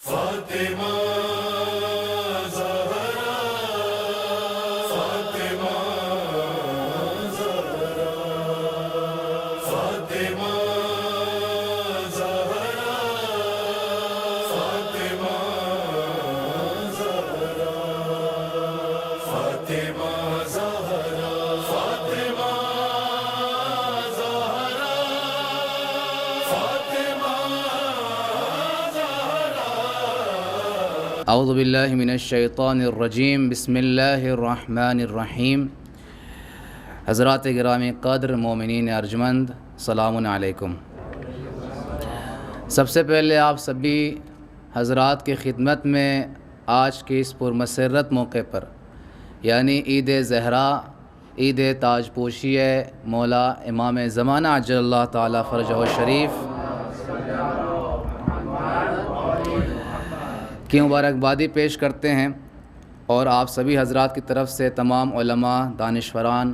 فاطمہ زہرا، فاطمہ زہرا، فاطمہ زہرا، فاطمہ زہرا، فاطمہ زہرا، فاطمہ زہرا، فاطمہ اعوذ باللہ من الشیطان الرجیم، بسم اللہ الرحمن الرحیم۔ حضرات گرامی قدر، مومنین ارجمند، سلام علیکم۔ سب سے پہلے آپ سبھی حضرات کی خدمت میں آج کے اس پرمسرت موقع پر، یعنی عید زہرا، عید تاج پوشی مولا امام زمانہ عجل اللہ تعالی فرجہ الشریف کی مبارکبادی پیش کرتے ہیں، اور آپ سبھی حضرات کی طرف سے تمام علماء، دانشوران،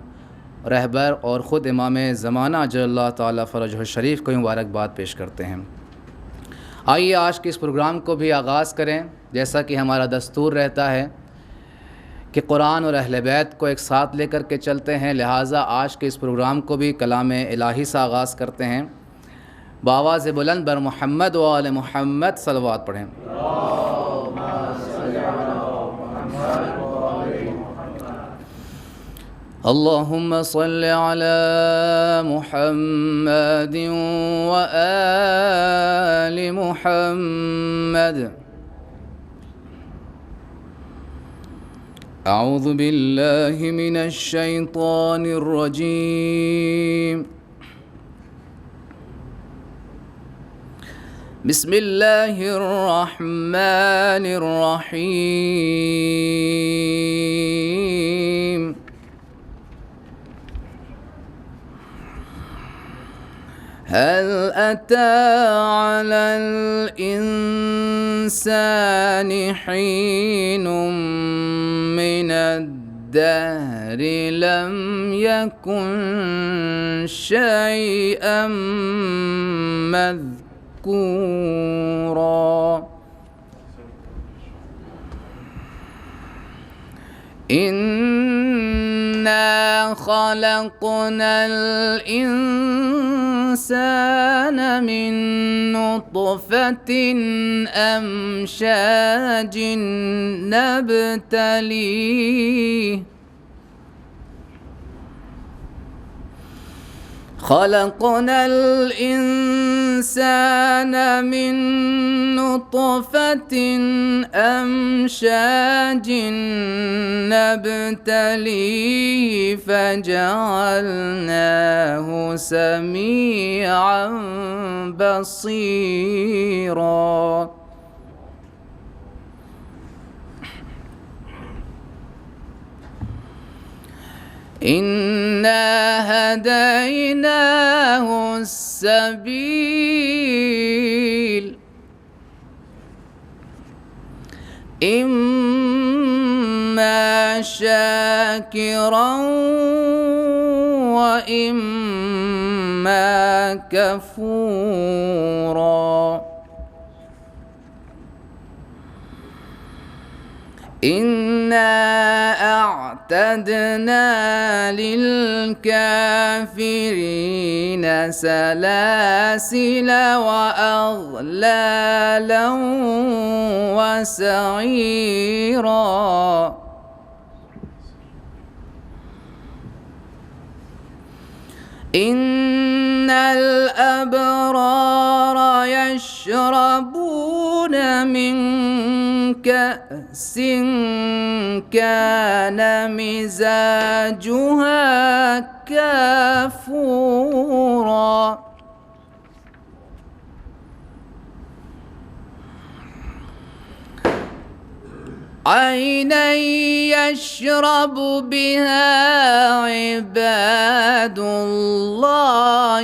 رہبر اور خود امام زمانہ عجل اللہ تعالی فرجہ الشریف کو مبارکباد پیش کرتے ہیں۔ آئیے آج کے اس پروگرام کو بھی آغاز کریں۔ جیسا کہ ہمارا دستور رہتا ہے کہ قرآن اور اہل بیت کو ایک ساتھ لے کر کے چلتے ہیں، لہٰذا آج کے اس پروگرام کو بھی کلام الہی سے آغاز کرتے ہیں۔ بآواز بلند بر محمد و آل محمد صلوات پڑھیں۔ اللہم صل علی محمد و آل محمد۔ اعوذ باللہ من الشیطان الرجیم، بسم اللہ الرحمن الرحیم۔ هل أتى على الإنسان حين من الدهر لم يكن شيئا مذكورا إنا خلقنا الإنسان من نطفة أمشاج نبتليه خلقنا الإنسان من نطفة أمشاج نبتليه فجعلناه سميعا بصيرا إنا هديناه السبيل إما شاكرا وإما كفورا إنا أعتدنا للكافرين سلاسل وأغلالا وسعيرا إن الأبرار يشربون من كأس كان مزاجها كافورا عينا يشرب بها عباد الله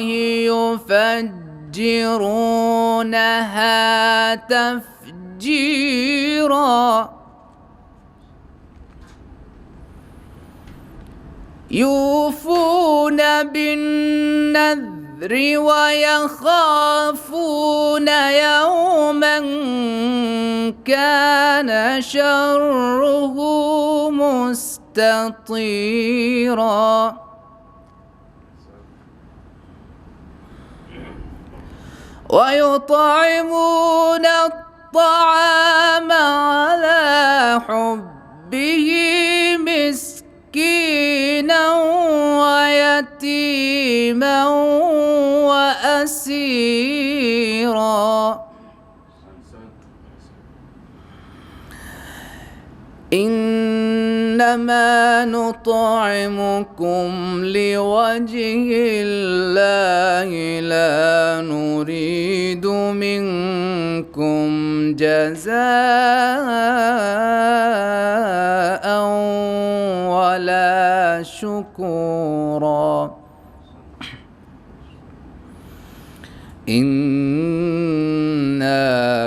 يفجرونها تفجيرا يوفون بالنذر ويخافون يوما كان شره مستطيرا ويطعمون الطعام على حبه مسكينا ويتيما وأسيرا إنما نطعمكم لوجه الله لا نريد منكم جزاء ولا شكورا إنا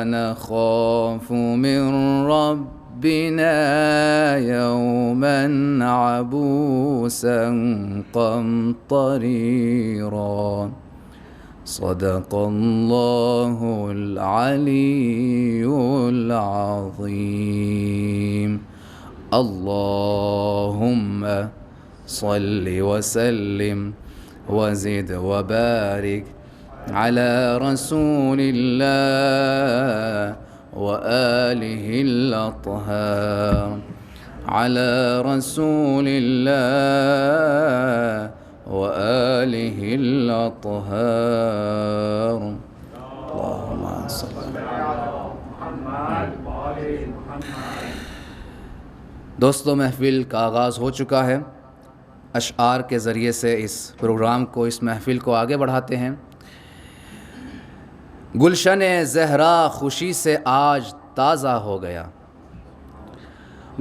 نخاف من ربنا يوما عبوسا قمطريرا صدق الله العلي العظيم. اللهم صل وسلم وزد وبارك على رسول الله وآله الأطهار على رسول الله وآله الأطهار اللهم صل دوستو، محفل کا آغاز ہو چکا ہے. اشعار کے ذریعے سے اس پروگرام کو، اس محفل کو آگے بڑھاتے ہیں. گلشن زہرا خوشی سے آج تازہ ہو گیا،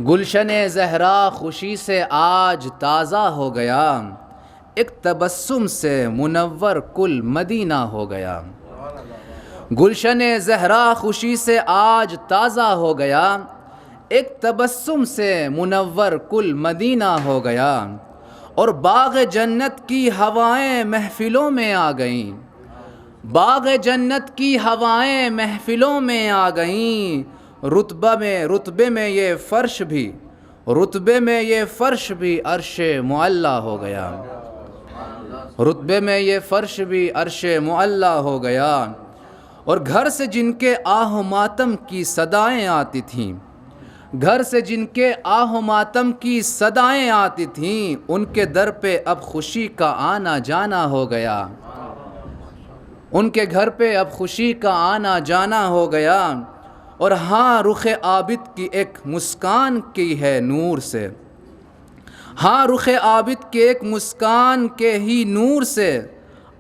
گلشن زہرا خوشی سے آج تازہ ہو گیا، ایک تبسم سے منور کل مدینہ ہو گیا. گلشن زہرا خوشی سے آج تازہ ہو گیا، ایک تبسم سے منور کل مدینہ ہو گیا. اور باغ جنت کی ہوائیں محفلوں میں آ گئیں، باغ جنت کی ہوائیں محفلوں میں آ گئیں. رتبے میں یہ فرش بھی، رتبے میں یہ فرش بھی عرش معلی ہو گیا، رتبے میں یہ فرش بھی عرش معلی ہو گیا. اور گھر سے جن کے آہ و ماتم کی صدائیں آتی تھیں، گھر سے جن کے آہ و ماتم کی صدائیں آتی تھیں، ان کے در پہ اب خوشی کا آنا جانا ہو گیا، ان کے گھر پہ اب خوشی کا آنا جانا ہو گیا. اور ہاں رخ عابد کی ایک مسکان کی ہے نور سے، ہاں رخ عابد کے ایک مسکان کے ہی نور سے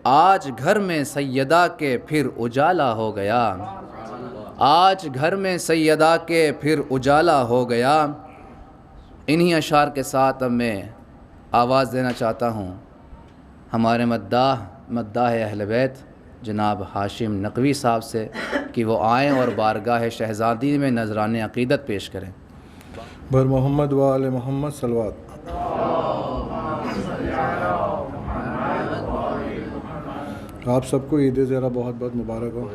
آج گھر میں سیدہ کے پھر اجالا ہو گیا، آج گھر میں سیدہ کے پھر اجالا ہو گیا. انہی اشعار کے ساتھ اب میں آواز دینا چاہتا ہوں ہمارے مداح اہل بیت جناب ہاشم نقوی صاحب سے کہ وہ آئیں اور بارگاہ شہزادی میں نذران عقیدت پیش کریں. بر محمد و آل محمد صلوات. آپ سب کو عید زہرا بہت بہت مبارک ہو.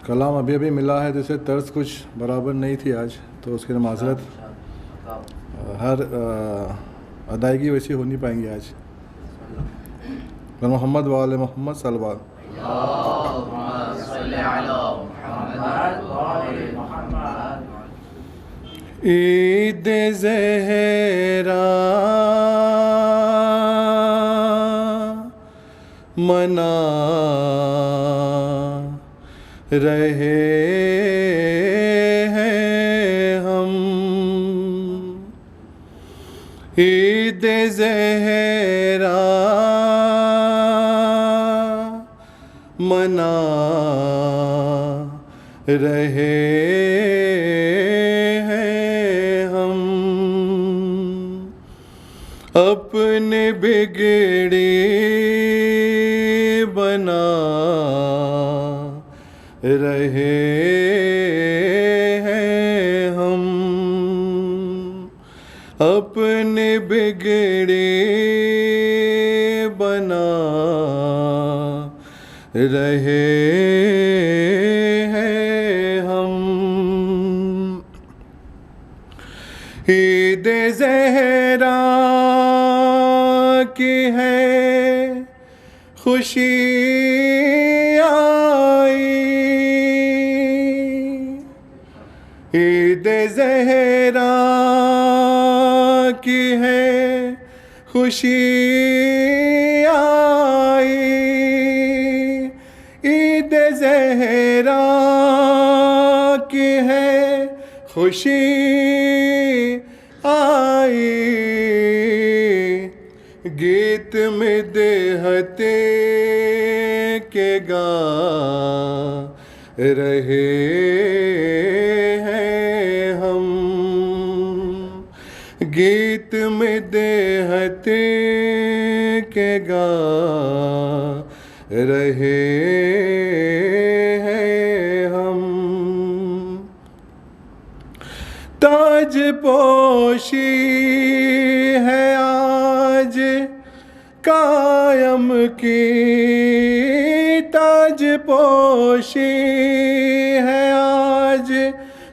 کلام ابھی ملا ہے جیسے طرز کچھ برابر نہیں تھی آج، تو اس کی معذرت، ہر ادائیگی ویسی ہو نہیں پائیں گی آج. محمد و آل محمد صلوات. عید زہرا منا رہے ہیں ہم، عید زہرا منا رہے ہیں ہم، اپنے بگڑی بنا رہے ہیں ہم، اپنے بگڑی بنا رہے ہیں عید زہرا کی ہے خوشی آئی، عید زہرا کی ہے خوشی آئی، عید زہرا کی ہے خوشی آئی، گیت میں دیہتے کے گا رہے ہیں ہم، گیت میں دیہتے کے گا رہے ہیں ہم، تاج پوشی ہے آج قائم کی، تاج پوشی ہے آج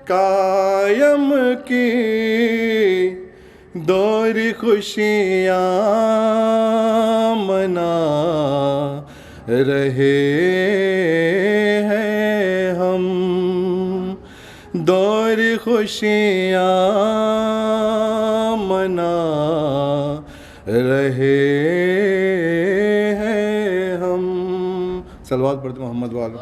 قائم کی، دور خوشیاں منا رہے ہیں ہم، دور خوشیاں منا رہے ہیں ہم۔ صلوات پڑھتے محمد والے۔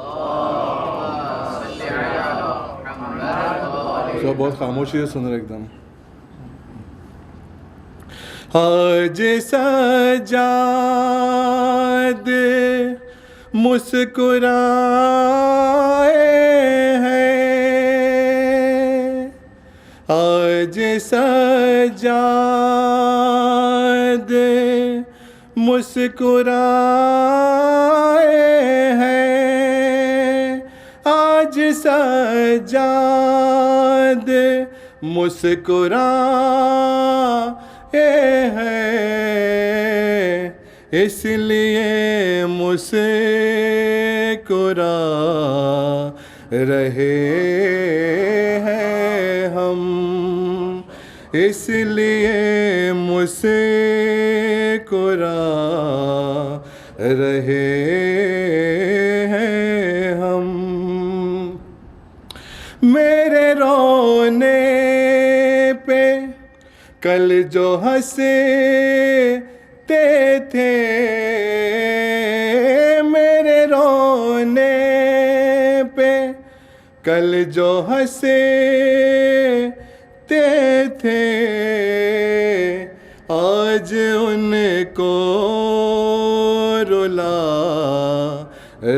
سب بہت خاموشی سے سن رہے ایک دم۔ آج سجاد مسکرائے ہیں، آج سجاد مسکرائے ہیں، آج سجاد مسکرائے ہیں، اس لیے مسکرا رہے ہیں ہم، اس لیے مسکرا رہے ہیں ہم، میرے رونے پہ کل جو ہنستے تھے، میرے رونے پہ کل جو ہنستے تھے، آج ان کو رلا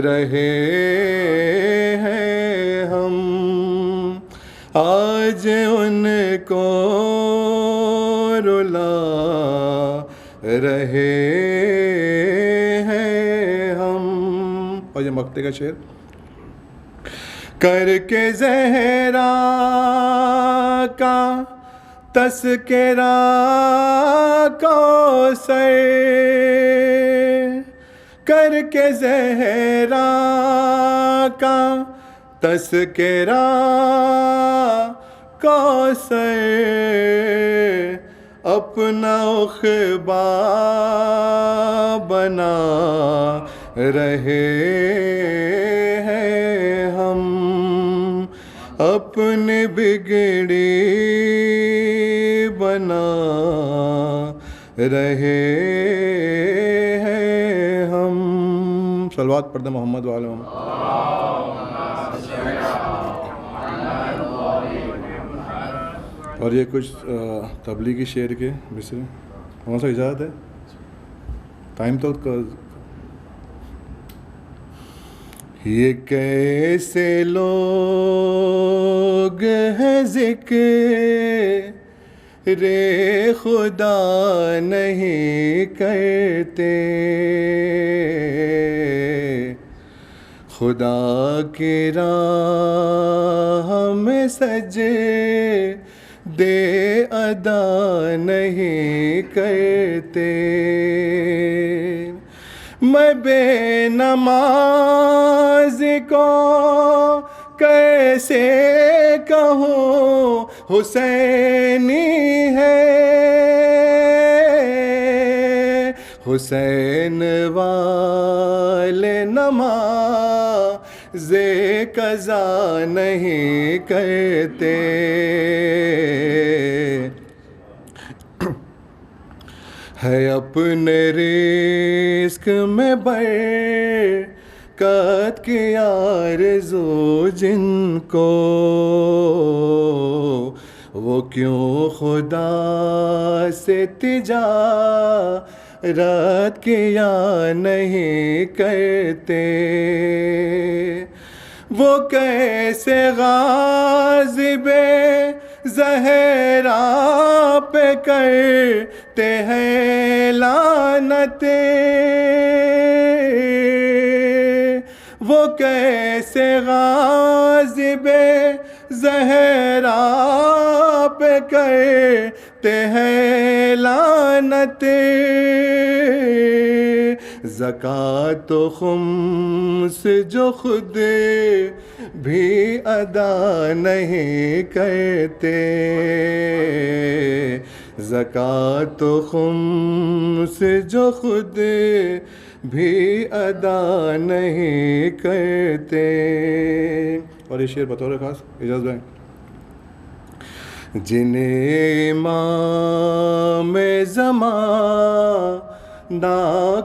رہے ہیں ہم، آج ان کو رلا رہے ہیں ہم۔ اور یہ مقطع کا شعر، کر کے زہرا کا تذکرہ کوثر، کر کے زہرا کا تذکرہ کوثر، اپنا اخبا بنا رہے ہیں ہم، اپنی بگڑی بنا رہے ہیں ہم۔ صلوات پڑھتے محمد والے محمد۔ اور یہ کچھ تبلیغی شعر کے مصرے، وہاں سے اجازت ہے؟ ٹائم تو یہ کیسے لوگ ہیں ذکر خدا نہیں کرتے، خدا کی راہ میں سجدے ادا نہیں کرتے، میں بے نماز کو کیسے کہوں حسینی ہے، حسین والے نماز قضا نہیں کرتے، ہے اپنے رزق میں برکت کی آرزو جن کو، وہ کیوں خدا سے تجارت کیا نہیں کرتے، وہ کیسے غاضب زہرا پہ کرتے ہیں لعنتیں، وہ کیسے غاضب زہرا پہ کرتے ہیں لعنتیں، زکوٰۃ و خمس جو خود بھی ادا نہیں کرتے، زکوٰۃ و خمس جو خود بھی ادا نہیں کرتے۔ اور یہ شعر بطور خاص اعجاز بھائی، جنہیں امام زمانہ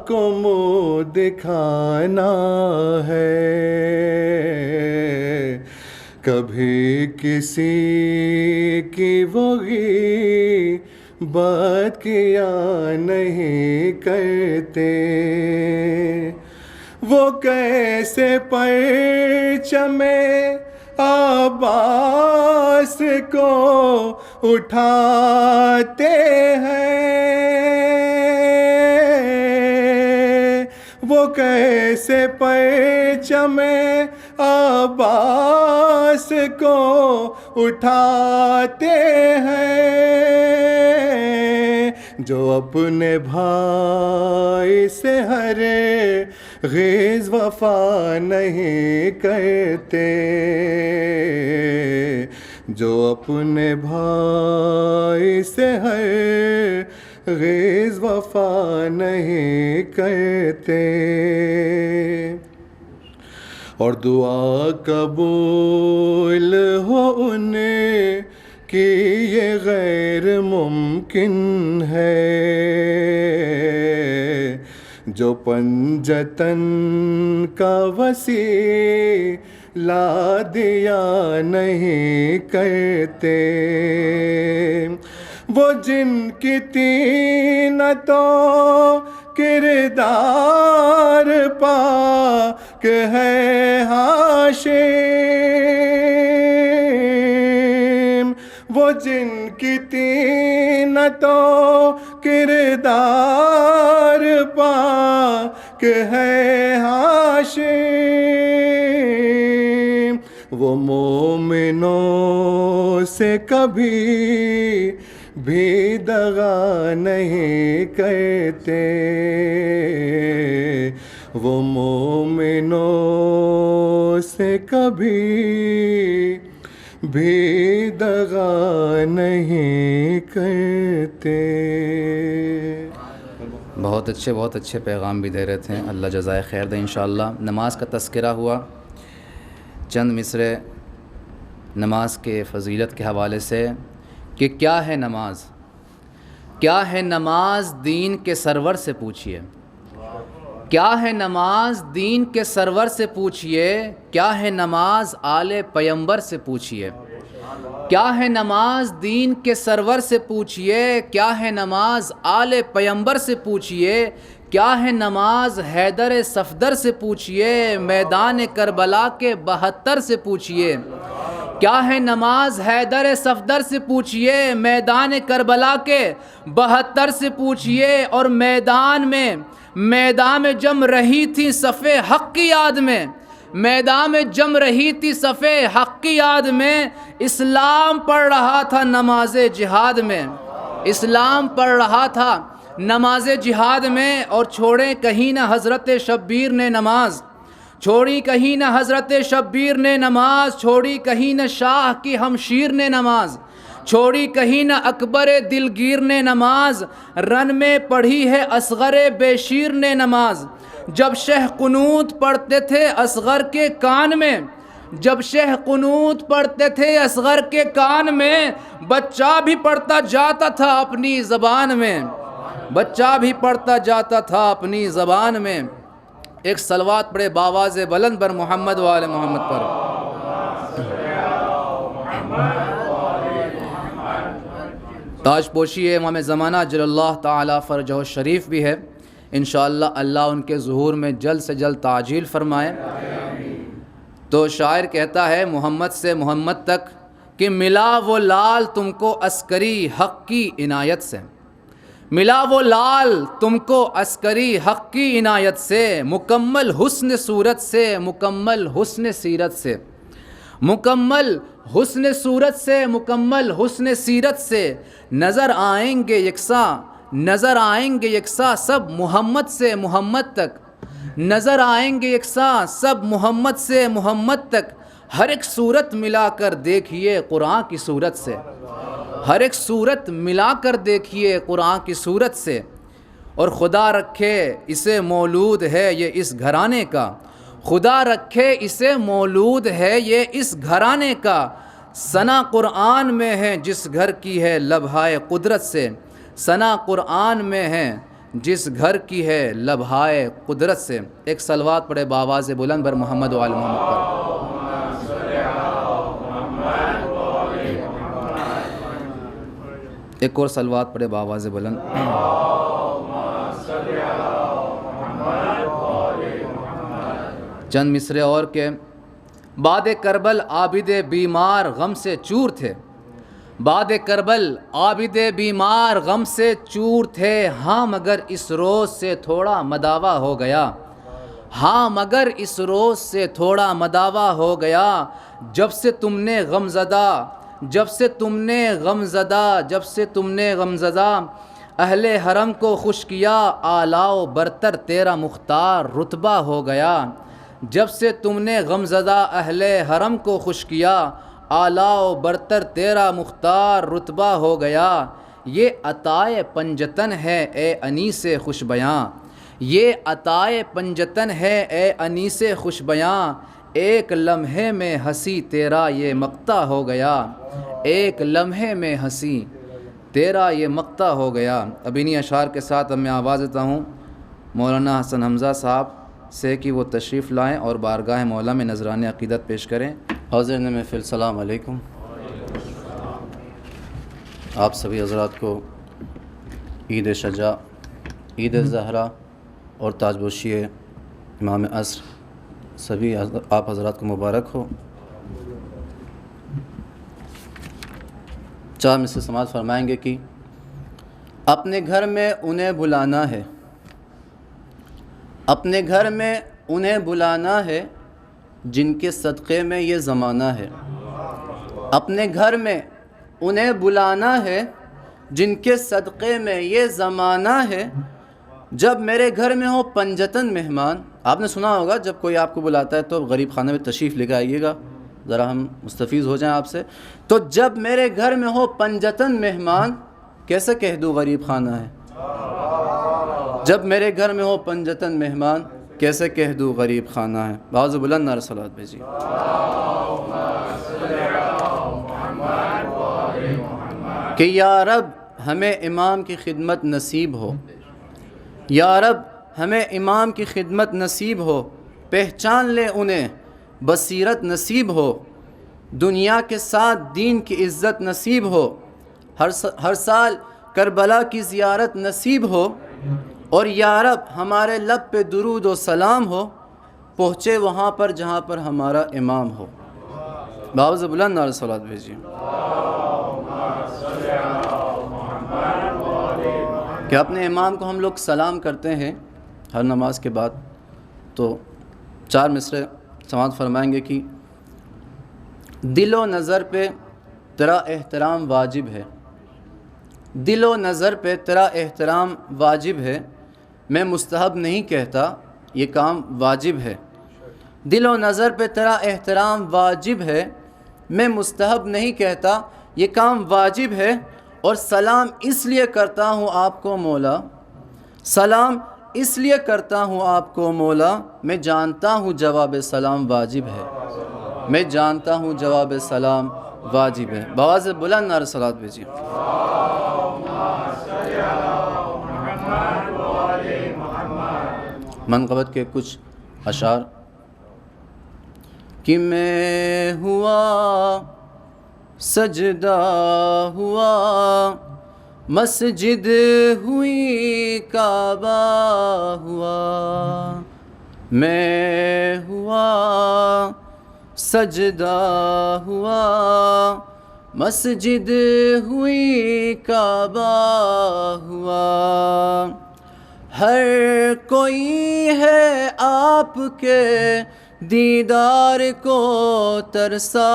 کو منہ دکھانا ہے، کبھی کسی کی وہ غیبت کیا نہیں کرتے، وہ کیسے پرچم عباس کو اٹھاتے ہیں، وہ کیسے پرچم عباس کو اٹھاتے ہیں، جو اپنے بھائی سے ہرگز وفا نہیں کرتے، جو اپنے بھائی سے ہرگز وفا نہیں کرتے، اور دعا قبول ہو ان کی یہ غیر ممکن ہے، جو پنجتن کا وسیلہ دیا نہیں کرتے، وہ جن کی طینتوں کردار پاک ہے ہاشم، وہ جن کی طینتوں کردار پاک ہے ہاشم، وہ مومنوں سے کبھی بھی دغا نہیں کرتے، وہ مومنوں سے کبھی بھی دغا نہیں کرتے۔ بہت اچھے پیغام بھی دے رہے تھے، اللہ جزائے خیر دے انشاءاللہ۔ نماز کا تذکرہ ہوا، چند مصرے نماز کے فضیلت کے حوالے سے کہ کیا ہے نماز، کیا ہے نماز دین کے سرور سے پوچھئے، کیا ہے نماز دین کے سرور سے پوچھئے، کیا ہے نماز آل پیمبر سے پوچھئے، کیا ہے نماز دین کے سرور سے پوچھئے، کیا ہے نماز آل پیمبر سے پوچھئے، کیا ہے نماز حیدر صفدر سے پوچھئے، میدان کربلا کے 72 سے پوچھئے، کیا ہے نماز حیدر صفدر سے پوچھئے، میدان کربلا کے 72 سے پوچھئے، اور میدان میں جم رہی تھی صف حق کی یاد میں، میدان میں جم رہی تھی صف حق کی یاد میں، اسلام پڑھ رہا تھا نماز جہاد میں، اسلام پڑھ رہا تھا نماز جہاد میں، اور چھوڑیں کہیں نہ حضرت شبیر نے نماز، چھوڑی کہیں نہ حضرت شبیر نے نماز، چھوڑی کہیں نہ شاہ کی ہمشیر نے نماز، چھوڑی کہیں نہ اکبر دلگیر نے نماز، رن میں پڑھی ہے اصغر بے شیر نے نماز۔ جب شہ قنوت پڑھتے تھے اصغر کے کان میں، جب شہ قنوت پڑھتے تھے اصغر کے کان میں، بچہ بھی پڑھتا جاتا تھا اپنی زبان میں، بچہ بھی پڑھتا جاتا تھا اپنی زبان میں۔ ایک صلوات پڑھے باواز بلند بر محمد و آل محمد پر۔ تاج پوشی امام زمانہ جل اللہ تعالی فرجہ الشریف بھی ہے، انشاءاللہ اللہ ان کے ظہور میں جلد سے جلد تعجیل فرمائے۔ تو شاعر کہتا ہے محمد سے محمد تک کہ ملا وہ لال تم کو عسکری حق کی عنایت سے، ملا وہ لال تم کو عسکری حق کی عنایت سے، مکمل حسن صورت سے، مکمل حسن سیرت سے، مکمل حسن صورت سے، مکمل حسن سیرت سے، نظر آئیں گے یکساں، نظر آئیں گے یکساں سب محمد سے محمد تک، نظر آئیں گے یکساں سب محمد سے محمد تک، ہر ایک صورت ملا کر دیکھیے قرآن کی صورت سے، ہر ایک صورت ملا کر دیکھیے قرآن کی صورت سے، اور خدا رکھے اسے مولود ہے یہ اس گھرانے کا، خدا رکھے اسے مولود ہے یہ اس گھرانے کا، ثنا قرآن میں ہے جس گھر کی ہے لبھائے قدرت سے، ثنا قرآن میں ہے جس گھر کی ہے لبھائے قدرت سے۔ ایک صلوات پڑھے باواز بلند بر محمد و آل محمد پر۔ ایک اور صلوات پڑھے باواز بلند۔ چند مصرے اور کے باد کربل عابد بیمار غم سے چور تھے، باد کربل عابد بیمار غم سے چور تھے، ہاں مگر اس روز سے تھوڑا مداوا ہو گیا، ہاں مگر اس روز سے تھوڑا مداوا ہو گیا، جب سے تم نے غم زدہ، جب سے تم نے غم زدہ، جب سے تم نے غم زدہ اہل حرم کو خوش کیا، اعلیٰ و برتر تیرا مختار رتبہ ہو گیا، جب سے تم نے غم زدہ اہل حرم کو خوش کیا، اعلیٰ و برتر تیرا مختار رتبہ ہو گیا، یہ عطائے پنجتن ہے اے انیس خوش بیاں، یہ عطائے پنجتن ہے اے انیس خوش بیاں، ایک لمحے میں ہنسی تیرا یہ مقطع ہو گیا، ایک لمحے میں ہنسی تیرا یہ مقطع ہو گیا۔ اب انہی اشعار کے ساتھ اب میں آواز دیتا ہوں مولانا حسن حمزہ صاحب سے کہ وہ تشریف لائیں اور بارگاہ مولا میں نذران عقیدت پیش کریں۔ حاضرین محفل السلام علیکم، آپ سبھی حضرات کو عید شجاع، عید زہرا اور تاج پوشی امام عصر سبھی آپ حضرات کو مبارک ہو۔ چار مصرے سماعت فرمائیں گے کہ اپنے گھر میں انہیں بلانا ہے، اپنے گھر میں انہیں بلانا ہے جن کے صدقے میں یہ زمانہ ہے، اپنے گھر میں انہیں بلانا ہے جن کے صدقے میں یہ زمانہ ہے، جب میرے گھر میں ہو پنجتن مہمان۔ آپ نے سنا ہوگا جب کوئی آپ کو بلاتا ہے تو غریب خانے میں تشریف لے کے آئیے گا، ذرا ہم مستفیض ہو جائیں آپ سے۔ تو جب میرے گھر میں ہو پنجتن مہمان، کیسے کہہ دوں غریب خانہ ہے؟ جب میرے گھر میں ہو پنجتن مہمان، کیسے کہہ دوں غریب خانہ ہے؟ باز بلند نعرہ صلوات بھیجیے۔ کہ یا رب ہمیں امام کی خدمت نصیب ہو، یا رب ہمیں امام کی خدمت نصیب ہو، پہچان لے انہیں بصیرت نصیب ہو، دنیا کے ساتھ دین کی عزت نصیب ہو، ہر سال کربلا کی زیارت نصیب ہو، اور یا رب ہمارے لب پہ درود و سلام ہو، پہنچے وہاں پر جہاں پر ہمارا امام ہو۔ باوز بلند نعرہ صلوات بھیجیے۔ کہ اپنے امام کو ہم لوگ سلام کرتے ہیں ہر نماز کے بعد، تو چار مصرے سماعت فرمائیں گے کہ دل و نظر پہ تیرا احترام واجب ہے، دل و نظر پہ تیرا احترام واجب ہے، میں مستحب نہیں کہتا یہ کام واجب ہے، دل و نظر پہ تیرا احترام واجب ہے، میں مستحب نہیں کہتا یہ کام واجب ہے، اور سلام اس لیے کرتا ہوں آپ کو مولا، سلام اس لیے کرتا ہوں آپ کو مولا، میں جانتا ہوں جواب سلام واجب ہے، میں جانتا ہوں جواب سلام واجب ہے۔ بآواز بلند نعرہ صلوات بھیجیے۔ منقبت کے کچھ اشعار کہ میں ہوا سجدہ ہوا، مسجد ہوئی کعبہ ہوا، میں ہوا سجدہ ہوا، مسجد ہوئی کعبہ ہوا، ہر کوئی ہے آپ کے دیدار کو ترسا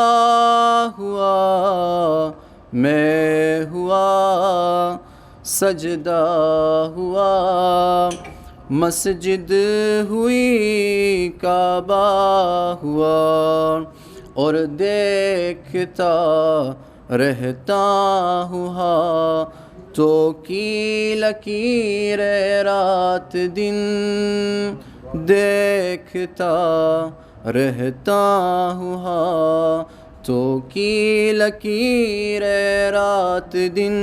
ہوا، میں ہوا سجدہ ہوا، مسجد ہوئی کعبہ ہوا، اور دیکھتا رہتا ہوں تو کی لکیر رات دن، دیکھتا رہتا ہوں تو کی لکیر رات دن،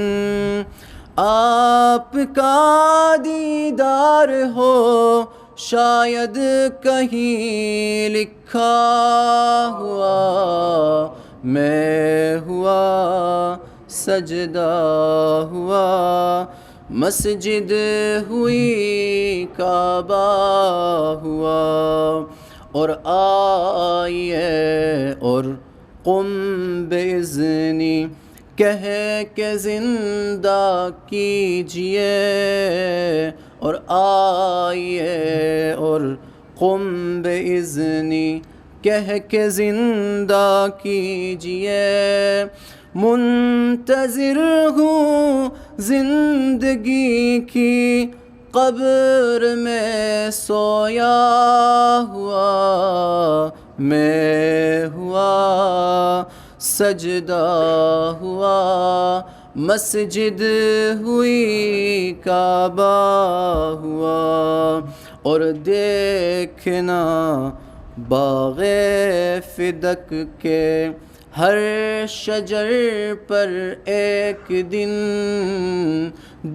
آپ کا دیدار ہو شاید کہیں لکھا ہوا، میں ہوا سجدہ ہوا، مسجد ہوئی کعبہ ہوا، اور آئیے اور قم باذنی کہہ کے زندہ کیجئے، اور آئیے اور قم باذنی کہہ کے زندہ کیجئے، منتظر ہوں زندگی کی قبر میں سویا ہوا، میں ہوا سجدہ ہوا، مسجد ہوئی کعبہ ہوا، اور دیکھنا باغ فدق کے ہر شجر پر ایک دن،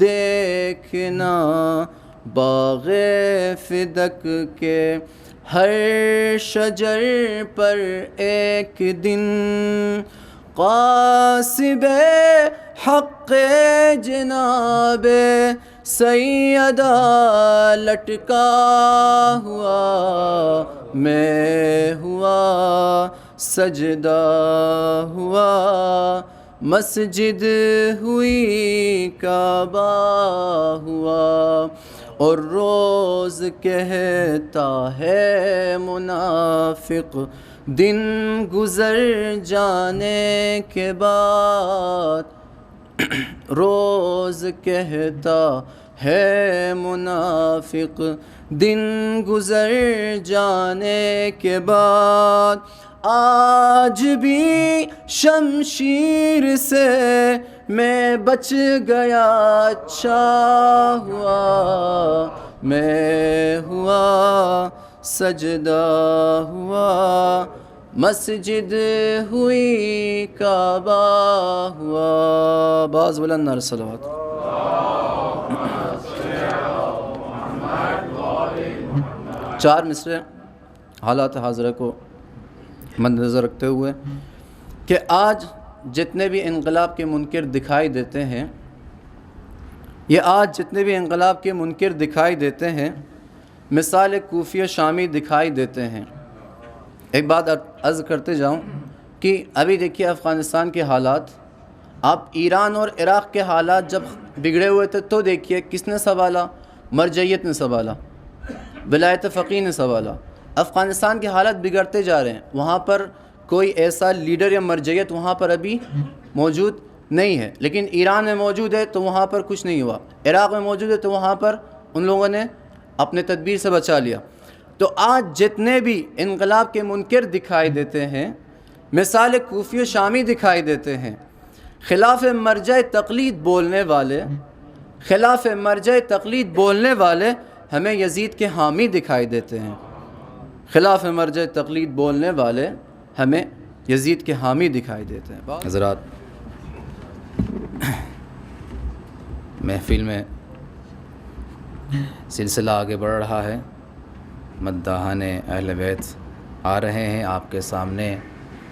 دیکھنا باغ فدق کے ہر شجر پر ایک دن، قاصب حق جناب سیدہ لٹکا ہوا، میں ہوا سجدہ ہوا، مسجد ہوئی کعبہ ہوا، اور روز کہتا ہے منافق دن گزر جانے کے بعد، روز کہتا ہے منافق دن گزر جانے کے بعد، آج بھی شمشیر سے میں بچ گیا اچھا ہوا، میں ہوا سجدہ ہوا، مسجد ہوئی کعبہ ہوا، باز بلند نعرہ صلوات۔ چار مصرے حالات حاضرہ کو مد نظر رکھتے ہوئے کہ آج جتنے بھی انقلاب کے منکر دکھائی دیتے ہیں، یہ آج جتنے بھی انقلاب کے منکر دکھائی دیتے ہیں، مثال کوفی و شامی دکھائی دیتے ہیں۔ ایک بات عرض کرتے جاؤں کہ ابھی دیکھیے افغانستان کے حالات، آپ ایران اور عراق کے حالات جب بگڑے ہوئے تھے تو دیکھیے کس نے سنبھالا؟ مرجعیت نے سنبھالا، ولایت فقیہ نے سنبھالا۔ افغانستان کے حالات بگڑتے جا رہے ہیں، وہاں پر کوئی ایسا لیڈر یا مرجعیت وہاں پر ابھی موجود نہیں ہے، لیکن ایران میں موجود ہے تو وہاں پر کچھ نہیں ہوا، عراق میں موجود ہے تو وہاں پر ان لوگوں نے اپنے تدبیر سے بچا لیا۔ تو آج جتنے بھی انقلاب کے منکر دکھائی دیتے ہیں، مثال کوفی و شامی دکھائی دیتے ہیں، خلاف مرجع تقلید بولنے والے ہمیں یزید کے حامی دکھائی دیتے ہیں. خلاف مرجع تقلید بولنے والے ہمیں یزید کے حامی دکھائی دیتے ہیں. حضرات، محفل میں سلسلہ آگے بڑھ رہا ہے. مداحان اہل بیت آ رہے ہیں آپ کے سامنے،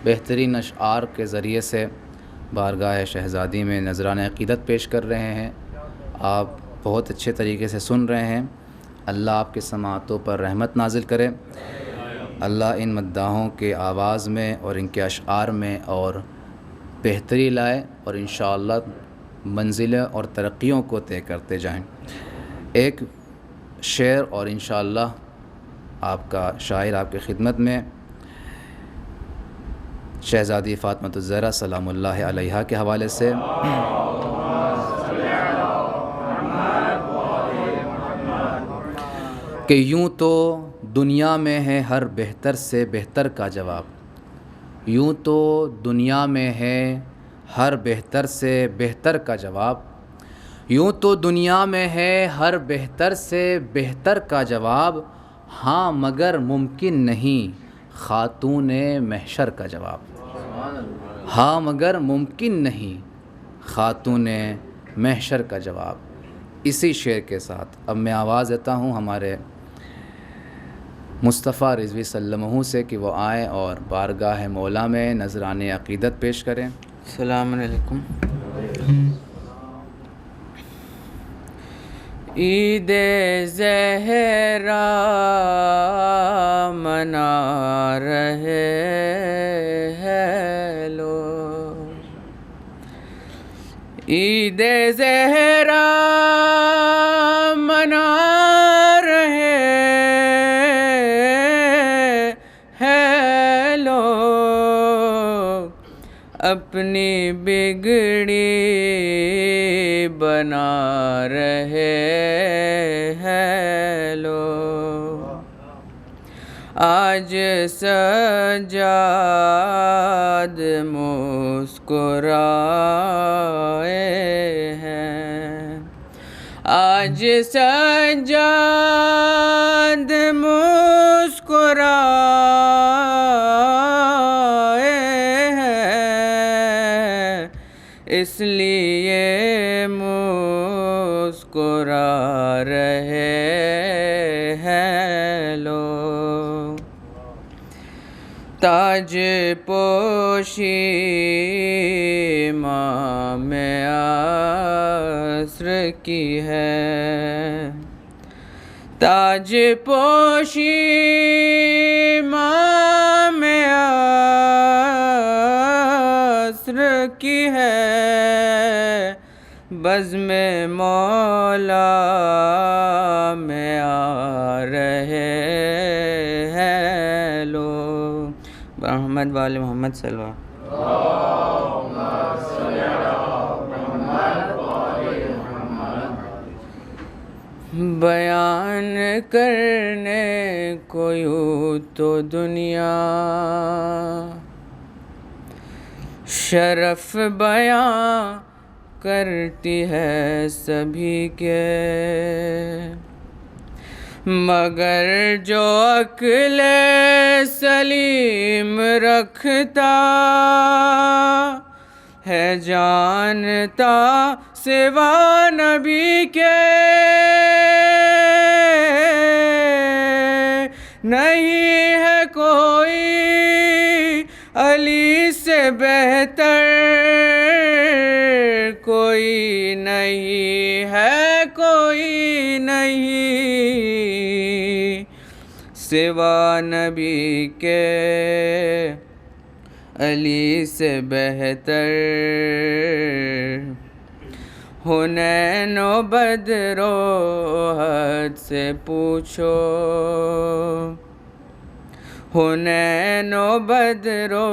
بہترین اشعار کے ذریعے سے بارگاہ شہزادی میں نذرانہ عقیدت پیش کر رہے ہیں. آپ بہت اچھے طریقے سے سن رہے ہیں. اللہ آپ کے سماعتوں پر رحمت نازل کرے. اللہ ان مداحوں کے آواز میں اور ان کے اشعار میں اور بہتری لائے اور انشاءاللہ منزلیں اور ترقیوں کو طے کرتے جائیں. ایک شعر اور انشاءاللہ آپ کا شاعر آپ کی خدمت میں شہزادی فاطمۃ الزہرا سلام اللہ علیہا کے حوالے سے. کہ یوں تو دنیا میں ہے ہر بہتر سے بہتر کا جواب. یوں تو دنیا میں ہے ہر بہتر سے بہتر کا جواب. یوں تو دنیا میں ہے ہر بہتر سے بہتر کا جواب. ہاں مگر ممکن نہیں خاتون محشر کا جواب. ہاں مگر ممکن نہیں خاتون محشر کا جواب. اسی شعر کے ساتھ اب میں آواز دیتا ہوں ہمارے مصطفیٰ رضوی صلی اللہ علیہ وسلم سے کہ وہ آئیں اور بارگاہ مولا میں نذرانہ عقیدت پیش کریں. السلام علیکم. عید زہرا منا رہے ہیں لوگ. عید زہرا منا رہے ہیں لوگ. اپنی بگڑی بنا رہے ہیں لوگ. آج سجاد مسکرائے ہیں. آج سجاد مسکرائے ہیں. اس لیے مسکرا رہے ہیں لوگ. تاج پوشی امام عصر کی ہے. تاج پوشی امام عصر کی ہے. بزم مولا میں آ رہے ہیں لوگ. محمد وآل محمد صلی اللہ. بیان کرنے کو یوں تو دنیا شرف بیان کرتی ہے سبھی کے. مگر جو عقل سلیم رکھتا ہے جانتا سوا نبی کے نہیں ہے کوئی علی سے بہتر. کوئی نہیں ہے کوئی نہیں سوا نبی کے علی سے بہتر. حنین و بدر و احد سے پوچھو. حنین و بدر و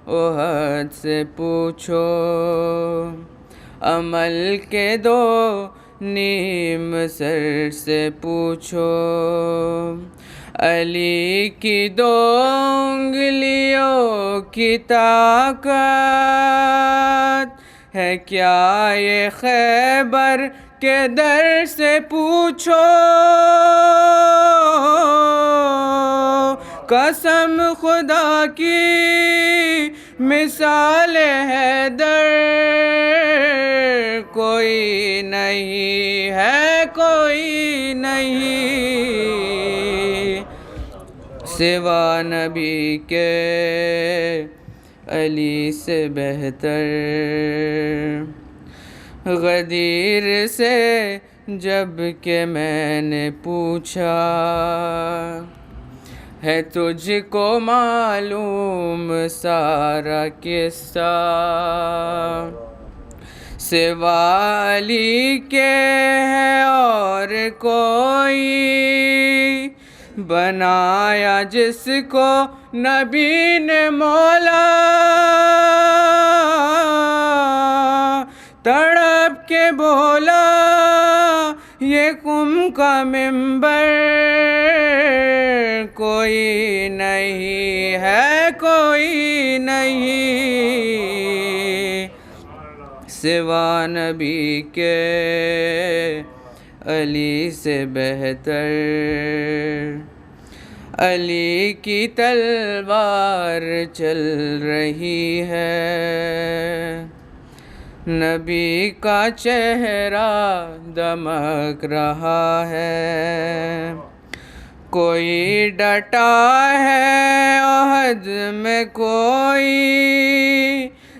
احد سے پوچھو. عمل کے دو نیم سر سے پوچھو. علی کی دو انگلیوں کی طاقت ہے کیا یہ خیبر کے در سے پوچھو، قسم خدا کی مثال حیدر کوئی نہیں ہے، کوئی نہیں سوا نبی کے علی سے بہتر۔ غدیر سے جب کہ میں نے پوچھا، ہے تجھ کو معلوم سارا قصہ، سوا علی کے ہے اور کوئی بنایا جس کو نبی نے مولا، تڑپ کے بولا یہ قم کا ممبر کوئی نہیں ہے، کوئی نہیں سوا نبی کے علی سے بہتر۔ علی کی تلوار چل رہی ہے، نبی کا چہرہ دمک رہا ہے، کوئی ڈٹا ہے عہد میں، کوئی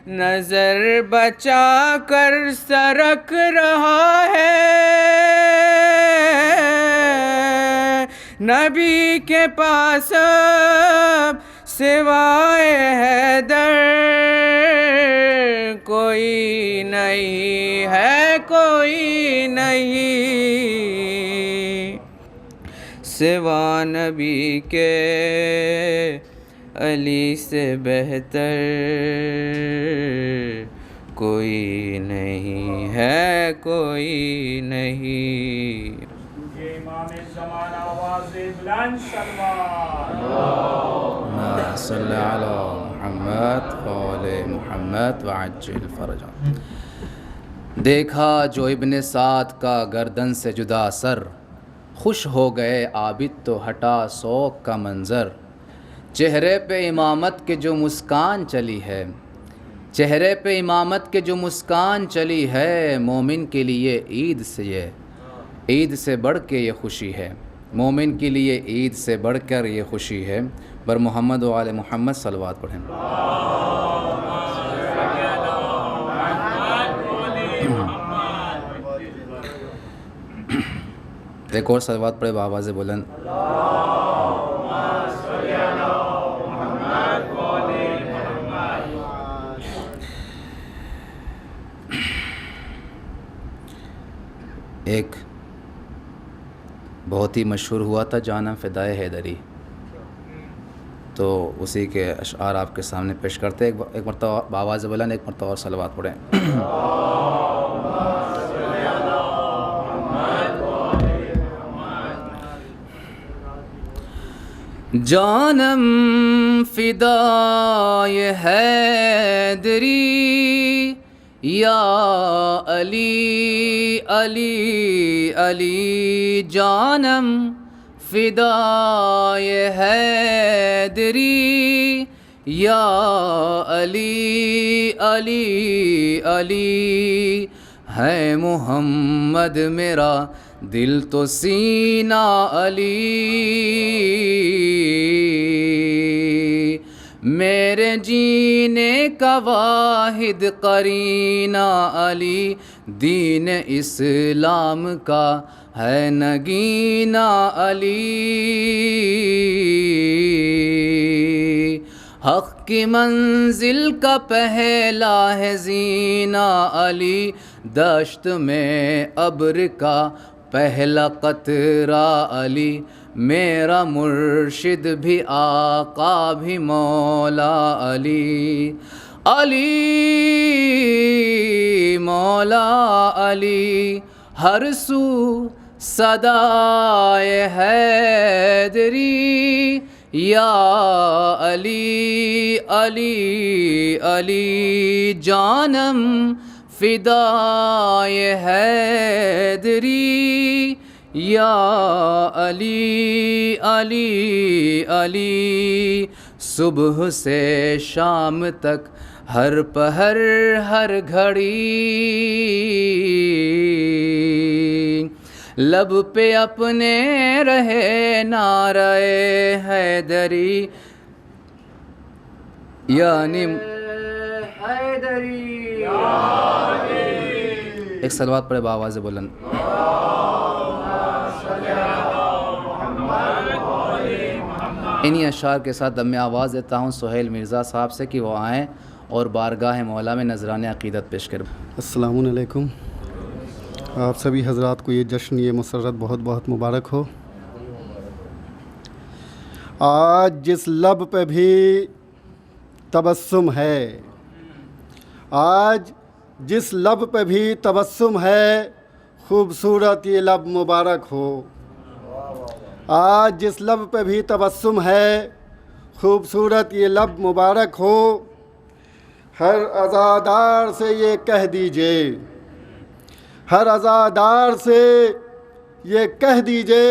نظر بچا کر سرک رہا ہے، نبی کے پاس اب سوائے حیدر کوئی نہیں ہے، کوئی نہیں سوا نبی کے علی سے بہتر کوئی نہیں ہے، کوئی نہیں۔ امام زمان آواز بلند سلوات۔ اللہم صلی علی محمد وآل محمد وعجل فرجہ۔ دیکھا جو ابن سعد کا گردن سے جدا سر، خوش ہو گئے عابد تو ہٹا سوگ کا منظر، چہرے پہ امامت کے جو مسکان چلی ہے، چہرے پہ امامت کے جو مسکان چلی ہے، مومن کے لیے عید سے یہ عید سے بڑھ کے یہ خوشی ہے، مومن کے لیے عید سے بڑھ کر یہ خوشی ہے۔ بر محمد و آل محمد صلوات پڑھیں۔ ایک اور صلوات پڑھے بآواز بلند۔ ایک بہت ہی مشہور ہوا تھا جانم فدائے حیدری، تو اسی کے اشعار آپ کے سامنے پیش کرتے ہیں۔ ایک مرتبہ بآواز بلند، ایک مرتبہ اور صلوات پڑھیں۔ جانم فدائے حیدری یا علی علی علی، جانم فدائے حیدری یا علی علی علی، ہے محمد میرا دل تو سینہ علی، میرے جینے کا واحد قرینہ علی، دین اسلام کا ہے نگینہ علی، حق کی منزل کا پہلا ہے زینہ علی، دشت میں ابر کا پہلا قطرہ علی، میرا مرشد بھی آقا بھی مولا علی، علی مولا علی، ہر سو صدائے حیدری یا علی علی علی، جانم فدائے حیدری یا علی علی علی، صبح سے شام تک ہر پہر ہر گھڑی لب پہ اپنے رہے نعرہ حیدری، یعنی حیدری۔ ایک صلوات پڑھے بآواز بلند۔ انہی اشعار کے ساتھ دم آواز دیتا ہوں سہیل مرزا صاحب سے کہ وہ آئیں اور بارگاہ مولا میں نذرانِ عقیدت پیش کریں۔ السلام علیکم، آپ سبھی حضرات کو یہ جشن، یہ مسرت بہت بہت مبارک ہو۔ آج جس لب پہ بھی تبسم ہے، آج جس لب پہ بھی تبسم ہے، خوبصورت یہ لب مبارک ہو۔ آج جس لب پہ بھی تبسم ہے، خوبصورت یہ لب مبارک ہو۔ ہر عزادار سے یہ کہہ دیجئے، ہر عزادار سے یہ کہہ دیجئے،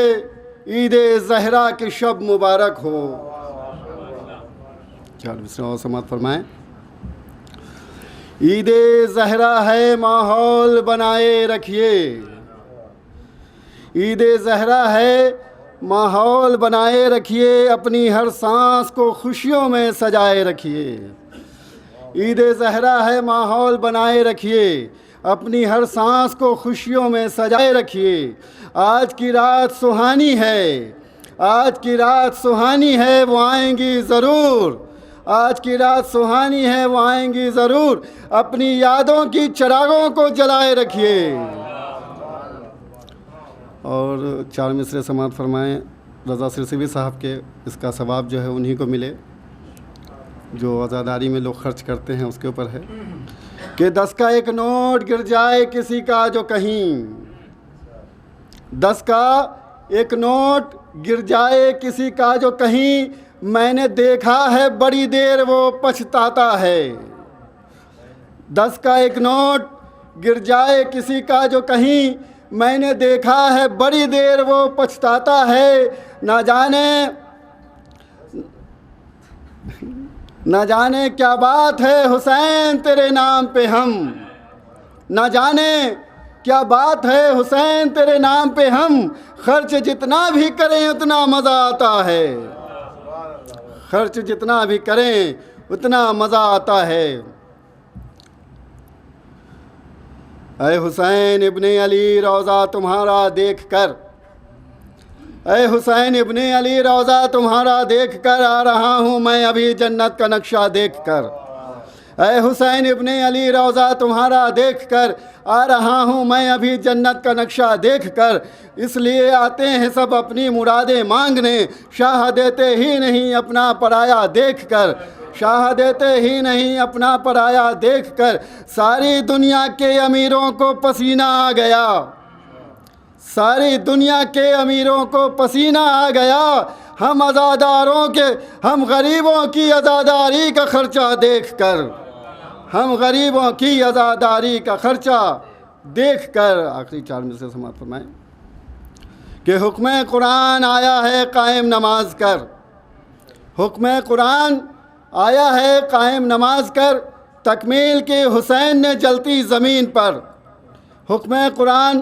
عید زہرا کی شب مبارک ہو۔ اور سماعت فرمائیں۔ عید زہرا ہے ماحول بنائے رکھیے، عید زہرا ہے ماحول بنائے رکھیے، اپنی ہر سانس کو خوشیوں میں سجائے رکھیے۔ عید زہرا ہے ماحول بنائے رکھیے، اپنی ہر سانس کو خوشیوں میں سجائے رکھیے۔ آج کی رات سہانی ہے، آج کی رات سہانی ہے، وہ آئیں گی ضرور۔ آج کی رات سہانی ہے، وہ آئیں گی ضرور، اپنی یادوں کی چراغوں کو جلائے رکھیے۔ اور 4 مصرے سماعت فرمائیں۔ رضا سرسوی صاحب کے اس کا ثواب جو ہے انہی کو ملے، جو عزاداری میں لوگ خرچ کرتے ہیں، اس کے اوپر ہے کہ 10 کا ایک نوٹ گر جائے کسی کا جو کہیں، 10 کا ایک نوٹ گر جائے کسی کا جو کہیں، میں نے دیکھا ہے بڑی دیر وہ پچھتاتا ہے۔ 10 کا ایک نوٹ گر جائے کسی کا جو کہیں، میں نے دیکھا ہے بڑی دیر وہ پچھتاتا ہے۔ نہ جانے کیا بات ہے حسین تیرے نام پہ ہم، نہ جانے کیا بات ہے حسین تیرے نام پہ ہم، خرچ جتنا بھی کریں اتنا مزہ آتا ہے، خرچ جتنا بھی کریں اتنا مزہ آتا ہے۔ اے حسین ابن علی روضہ تمہارا دیکھ کر، اے حسین ابن علی روضہ تمہارا دیکھ کر آ رہا ہوں میں ابھی جنت کا نقشہ دیکھ کر۔ اے حسین ابن علی روضہ تمہارا دیکھ کر آ رہا ہوں میں ابھی جنت کا نقشہ دیکھ کر، اس لیے آتے ہیں سب اپنی مرادیں مانگنے، شاہ دیتے ہی نہیں اپنا پرایا دیکھ کر، شاہ دیتے ہی نہیں اپنا پرایا دیکھ کر۔ ساری دنیا کے امیروں کو پسینہ آ گیا، ساری دنیا کے امیروں کو پسینہ آ گیا، ہم عزاداروں کے، ہم غریبوں کی عزاداری کا خرچہ دیکھ کر، ہم غریبوں کی عزاداری کا خرچہ دیکھ کر۔ آخری 4 مصرے سماعت فرمائیں کہ حکم قرآن آیا ہے قائم نماز کر، حکم قرآن آیا ہے قائم نماز کر، تکمیل کی حسین نے جلتی زمین پر۔ حکم قرآن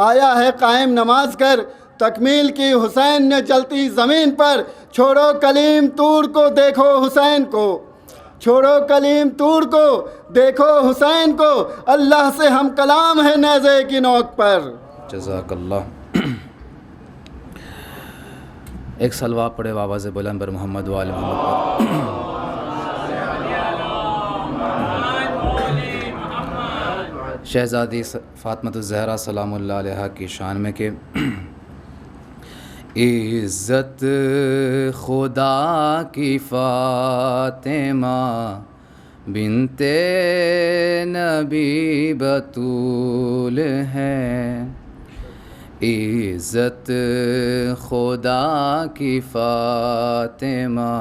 آیا ہے قائم نماز کر، تکمیل کی حسین نے جلتی زمین پر۔ چھوڑو کلیم طور کو دیکھو حسین کو، چھوڑو کلیم طور کو دیکھو حسین کو، اللہ سے ہم کلام ہے نیزے کی نوک پر۔ جزاک اللہ۔ ایک صلوات پڑھے آواز بلند بر محمد وآل محمد پر۔ شہزادی فاطمۃ الزہرا سلام اللہ علیہا کی شان میں کہ عزت خدا کی فاطمہ بنت نبی بطول ہے، عزت خدا کی فاطمہ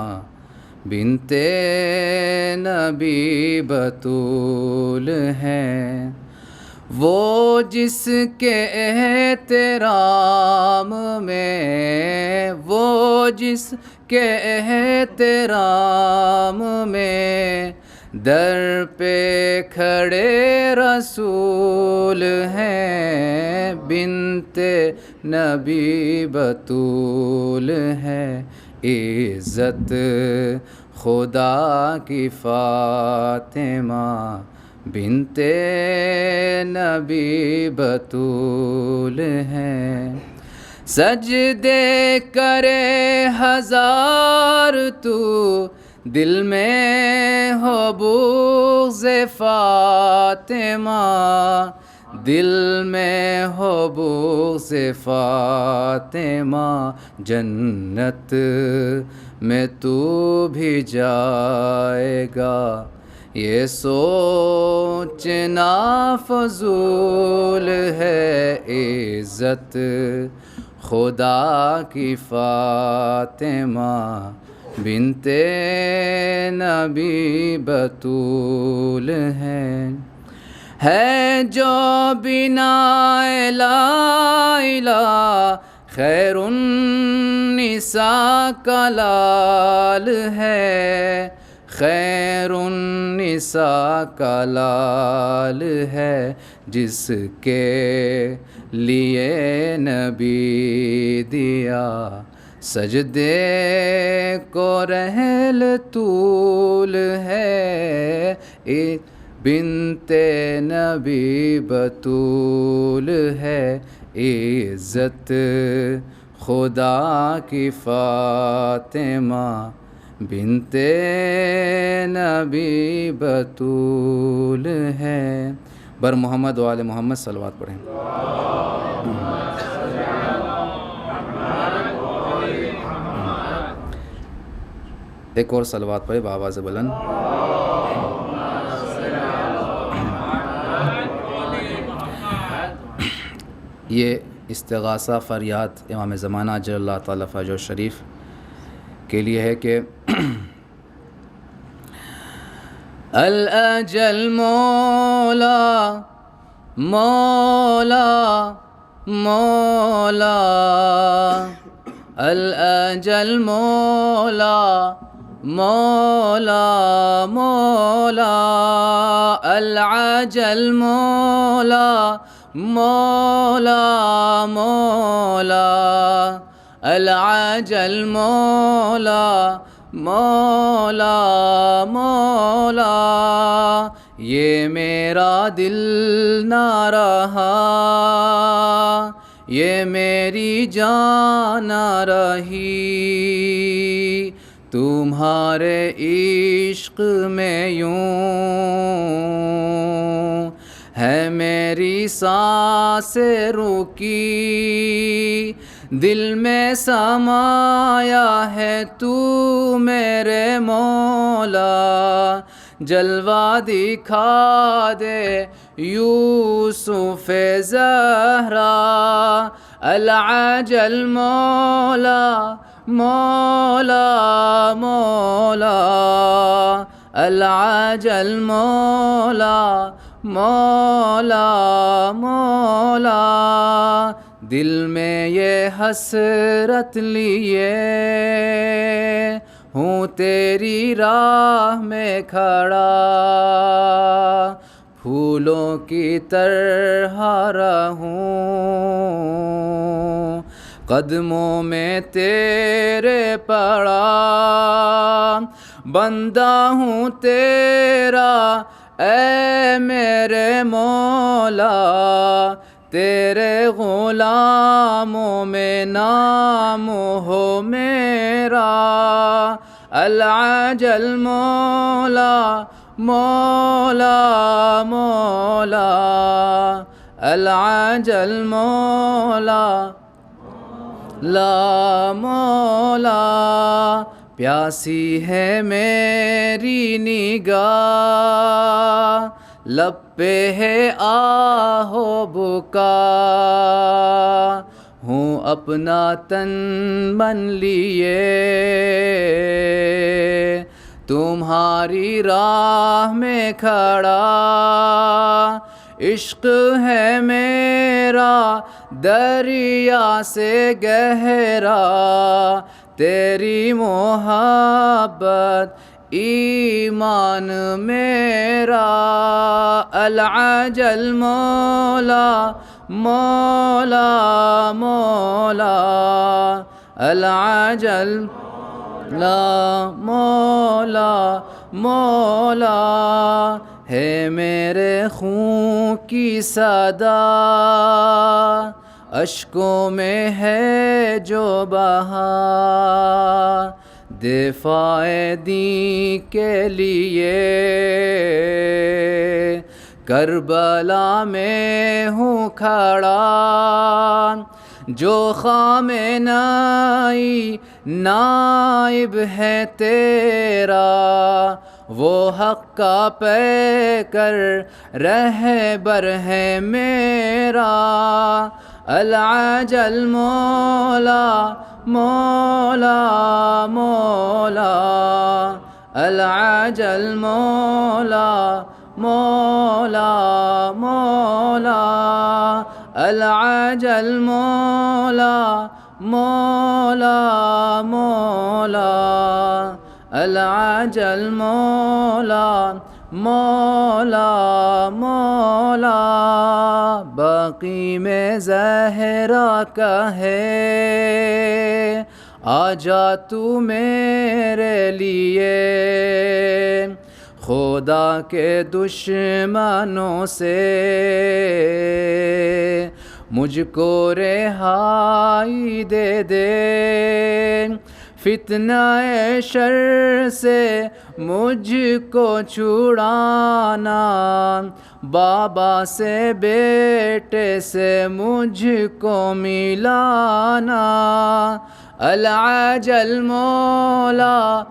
بنت نبی بطول ہے، وہ جس کے احترام میں، وہ جس کے احترام میں در پہ کھڑے رسول ہیں، بنت نبی بطول ہے، عزت خدا کی فاطمہ بنت نبی بطول ہے۔ سجدے کرے ہزار تو دل میں ہو بغض فاطمہ، دل میں ہو بغض فاطمہ، جنت میں تو بھی جائے گا، یہ سوچنا فضول ہے، عزت خدا کی فاطمہ بنت نبی بطول ہے جو بنا لا الہ خیر النساء کا لال ہے، خیر النساء کا لال ہے، جس کے لیے نبی دیا سجدے کو رحل طول ہے، بنت نبی بطول ہے، عزت خدا کی فاطمہ بنت نبی بطول ہے۔ بر محمد و آل محمد صلوات پڑھیں۔ ایک اور صلوات پڑھیں بآواز بلند۔ یہ استغاثہ فریاد امام زمانہ اجل اللہ تعالیٰ فرجہ شریف کے لیے ہے کہ الاجل مولا مولا مولا، الاجل مولا مولا مولا، العجل مولا مولا مولا، العجل مولا مولا مولا، یہ میرا دل نہ رہا، یہ میری جان نہ رہی، تمہارے عشق میں یوں ہے میری سانسیں رکی، دل میں سمایا ہے تو میرے مولا، جلوہ دکھا دے یوسف زہرا، العجل مولا مولا مولا، العجل مولا مولا مولا، دل میں یہ حسرت لیے ہوں تیری راہ میں کھڑا، پھولوں کی طرح رہوں قدموں میں تیرے پڑا، بندہ ہوں تیرا اے میرے مولا، تیرے غلاموں میں نام ہو میرا، العجل مولا مولا مولا، العجل مولا لا مولا، پیاسی ہے میری نگاہ، لب پہ ہے آہ و بکا، ہوں اپنا تن من لیے تمہاری راہ میں کھڑا، عشق ہے میرا دریا سے گہرا، تیری محبت ایمان میرا، العجل مولا مولا مولا، العجل لا مولا مولا، ہے میرے خون کی صدا، اشکوں میں ہے جو بہا، دفاع دین کے لیے کربلا میں ہوں کھڑا، جو خامنائی نائب ہے تیرا، وہ حق کا پیکر رہبر ہے میرا، العجل مولا مولا مولا، العجل مولا مولا مولا، العجل مولا مولا مولا، العجل مولا مولا مولا، باقی میں زہرا کا ہے، آجا تو میرے لیے، خدا کے دشمنوں سے مجھ کو رہائی دے دے، فتنہ شر سے مجھ کو چھڑانا، بابا سے بیٹے سے مجھ کو ملانا، العجل مولا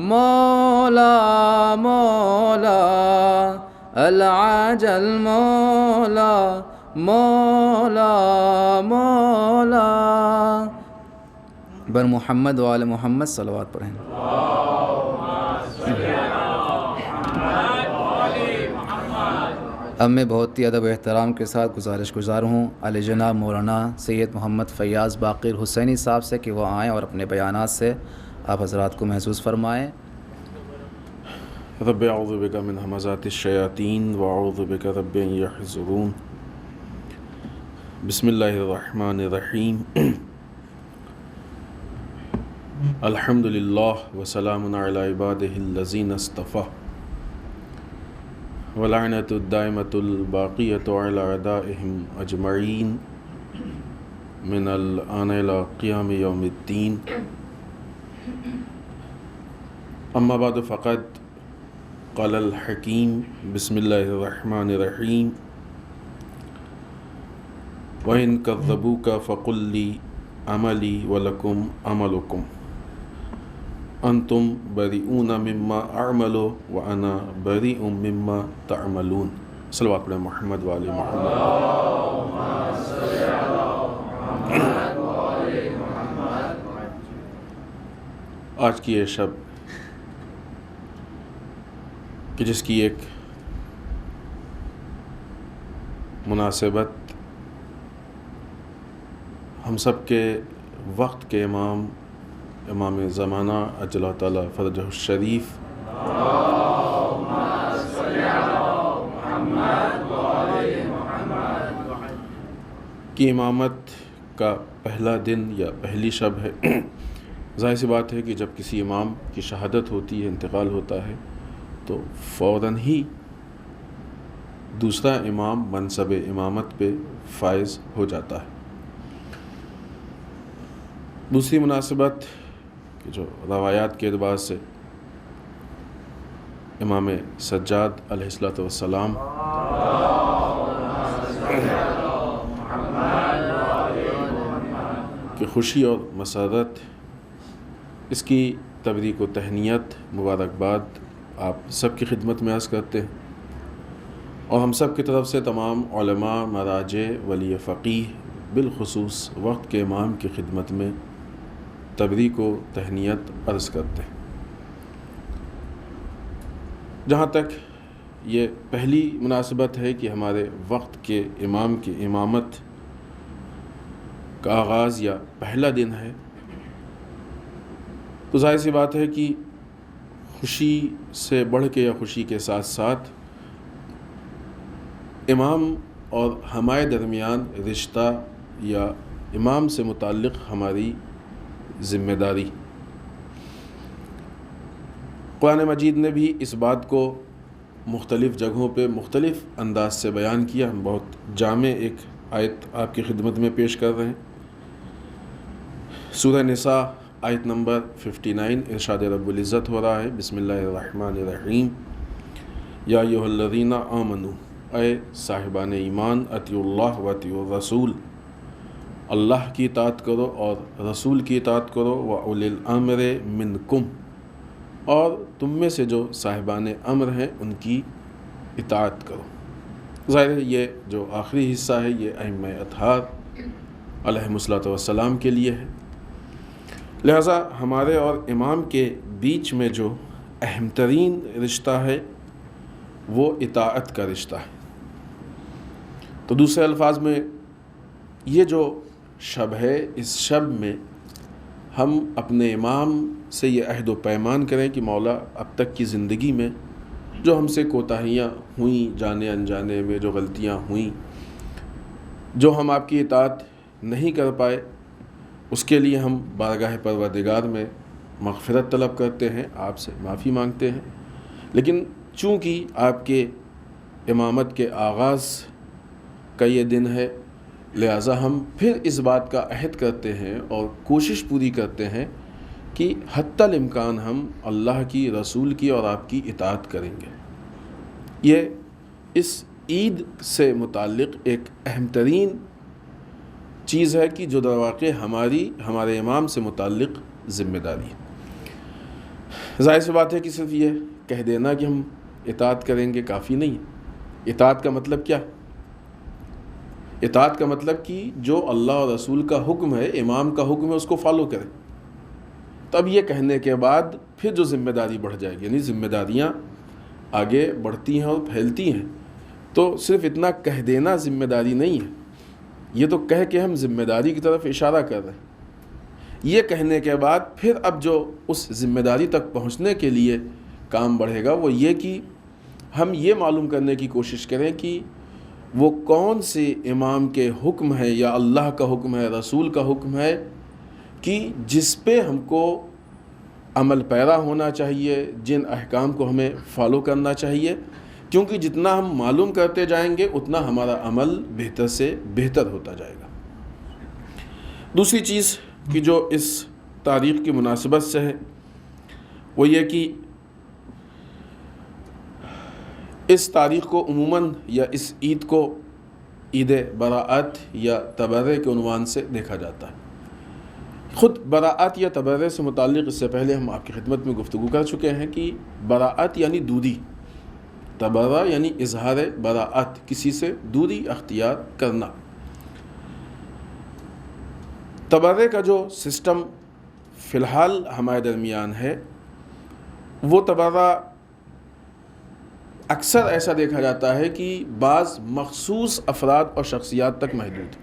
مولا مولا، العجل مولا مولا مولا، بر محمد وآل محمد صلوات پڑھیں۔ اب میں بہت ہی ادب و احترام کے ساتھ گزارش گزار ہوں علی جناب مولانا سید محمد فیاض باقر حسینی صاحب سے کہ وہ آئیں اور اپنے بیانات سے آپ حضرات کو محظوظ فرمائیں۔ رب اعوذ بک من ہمزات الشیاطین واعوذ بک رب ان یحضرون، بسم اللہ الرحمن الرحیم، الحمد للہ وسلام علی عبادہ الذین اصطفیٰ، ولعنۃ الدائمۃ الباقیۃ علی اعدائہم اجمعین من الآن الی قیام یوم الدین، اما بعد فقد قال الحکیم بسم اللہ الرحمن الرحیم، وَإِن كَذَّبُوكَ فَقُلْ لِي عَمَلِي وَلَكُمْ عَمَلُكُمْ أَنْتُمْ بَرِئُونَ مِمَّا أَعْمَلُ وَأَنَا بَرِئٌ مِمَّا تَعْمَلُونَ۔ صلوات پڑھیں محمد وآل محمد۔ آج کی یہ شب کہ جس کی ایک مناسبت ہم سب کے وقت کے امام زمانہ عجل اللہ تعالیٰ فرجہ الشریف کی امامت کا پہلا دن یا پہلی شب ہے۔ ظاہر سی بات ہے کہ جب کسی امام کی شہادت ہوتی ہے، انتقال ہوتا ہے، تو فوراً ہی دوسرا امام منصب امامت پہ فائز ہو جاتا ہے۔ دوسری مناسبت کہ جو روایات کے اعتبار سے امام سجاد علیہ السلام کی خوشی اور مسرت، اس کی تبریک و تہنیت مبارکباد آپ سب کی خدمت میں عرض کرتے ہیں، اور ہم سب کی طرف سے تمام علماء، مراجع، ولی فقیہ، بالخصوص وقت کے امام کی خدمت میں تبریک و تہنیت عرض کرتے ہیں۔ جہاں تک یہ پہلی مناسبت ہے کہ ہمارے وقت کے امام کی امامت کا آغاز یا پہلا دن ہے، تو ظاہر سی بات ہے کہ خوشی سے بڑھ کے یا خوشی کے ساتھ ساتھ امام اور ہمارے درمیان رشتہ یا امام سے متعلق ہماری ذمہ داری، قرآن مجید نے بھی اس بات کو مختلف جگہوں پہ مختلف انداز سے بیان کیا۔ ہم بہت جامع ایک آیت آپ کی خدمت میں پیش کر رہے ہیں۔ سورہ نساء آیت نمبر 59 ارشاد رب العزت ہو رہا ہے، بسم اللہ الرحمن الرحیم، یا ایھا الذین آمنوا، اے صاحبان ایمان، اطیعوا اللہ و اطیعوا الرسول، اللہ کی اطاعت کرو اور رسول کی اطاعت کرو، وَأُولِي الْأَمْرِ مِنْکُمْ، اور تم میں سے جو صاحبان امر ہیں ان کی اطاعت کرو۔ ظاہر ہے یہ جو آخری حصہ ہے یہ ائمہ اطہار علیہم الصلاۃ والسلام کے لیے ہے، لہٰذا ہمارے اور امام کے بیچ میں جو اہم ترین رشتہ ہے وہ اطاعت کا رشتہ ہے۔ تو دوسرے الفاظ میں یہ جو شب ہے، اس شب میں ہم اپنے امام سے یہ عہد و پیمان کریں کہ مولا اب تک کی زندگی میں جو ہم سے کوتاہیاں ہوئیں، جانے انجانے میں جو غلطیاں ہوئیں، جو ہم آپ کی اطاعت نہیں کر پائے، اس کے لیے ہم بارگاہ پروردگار میں مغفرت طلب کرتے ہیں، آپ سے معافی مانگتے ہیں۔ لیکن چونکہ آپ کے امامت کے آغاز کا یہ دن ہے، لہٰذا ہم پھر اس بات کا عہد کرتے ہیں اور کوشش پوری کرتے ہیں کہ حتی الامکان ہم اللہ کی، رسول کی اور آپ کی اطاعت کریں گے۔ یہ اس عید سے متعلق ایک اہم ترین چیز ہے کہ جو در واقع ہمارے امام سے متعلق ذمہ داری ہے۔ ظاہر سی بات ہے کہ صرف یہ کہہ دینا کہ ہم اطاعت کریں گے کافی نہیں ہے۔ اطاعت کا مطلب کیا؟ اطاعت کا مطلب کہ جو اللہ اور رسول کا حکم ہے، امام کا حکم ہے، اس کو فالو کریں۔ تب یہ کہنے کے بعد پھر جو ذمہ داری بڑھ جائے گی، یعنی ذمہ داریاں آگے بڑھتی ہیں اور پھیلتی ہیں، تو صرف اتنا کہہ دینا ذمہ داری نہیں ہے، یہ تو کہہ کے ہم ذمہ داری کی طرف اشارہ کر رہے ہیں۔ یہ کہنے کے بعد پھر اب جو اس ذمہ داری تک پہنچنے کے لیے کام بڑھے گا وہ یہ کہ ہم یہ معلوم کرنے کی کوشش کریں کہ وہ کون سے امام کے حکم ہے یا اللہ کا حکم ہے، رسول کا حکم ہے کہ جس پہ ہم کو عمل پیرا ہونا چاہیے، جن احکام کو ہمیں فالو کرنا چاہیے، کیونکہ جتنا ہم معلوم کرتے جائیں گے اتنا ہمارا عمل بہتر سے بہتر ہوتا جائے گا۔ دوسری چیز کہ جو اس تاریخ کی مناسبت سے ہے وہ یہ کہ اس تاریخ کو عموماً یا اس عید کو عید براءت یا تبرئے کے عنوان سے دیکھا جاتا ہے۔ خود براءت یا تبرئے سے متعلق اس سے پہلے ہم آپ کی خدمت میں گفتگو کر چکے ہیں کہ براءت یعنی دوری، تبرہ یعنی اظہار براءت، کسی سے دوری اختیار کرنا۔ تبرئے کا جو سسٹم فی الحال ہمارے درمیان ہے وہ تبرہ اکثر ایسا دیکھا جاتا ہے کہ بعض مخصوص افراد اور شخصیات تک محدود،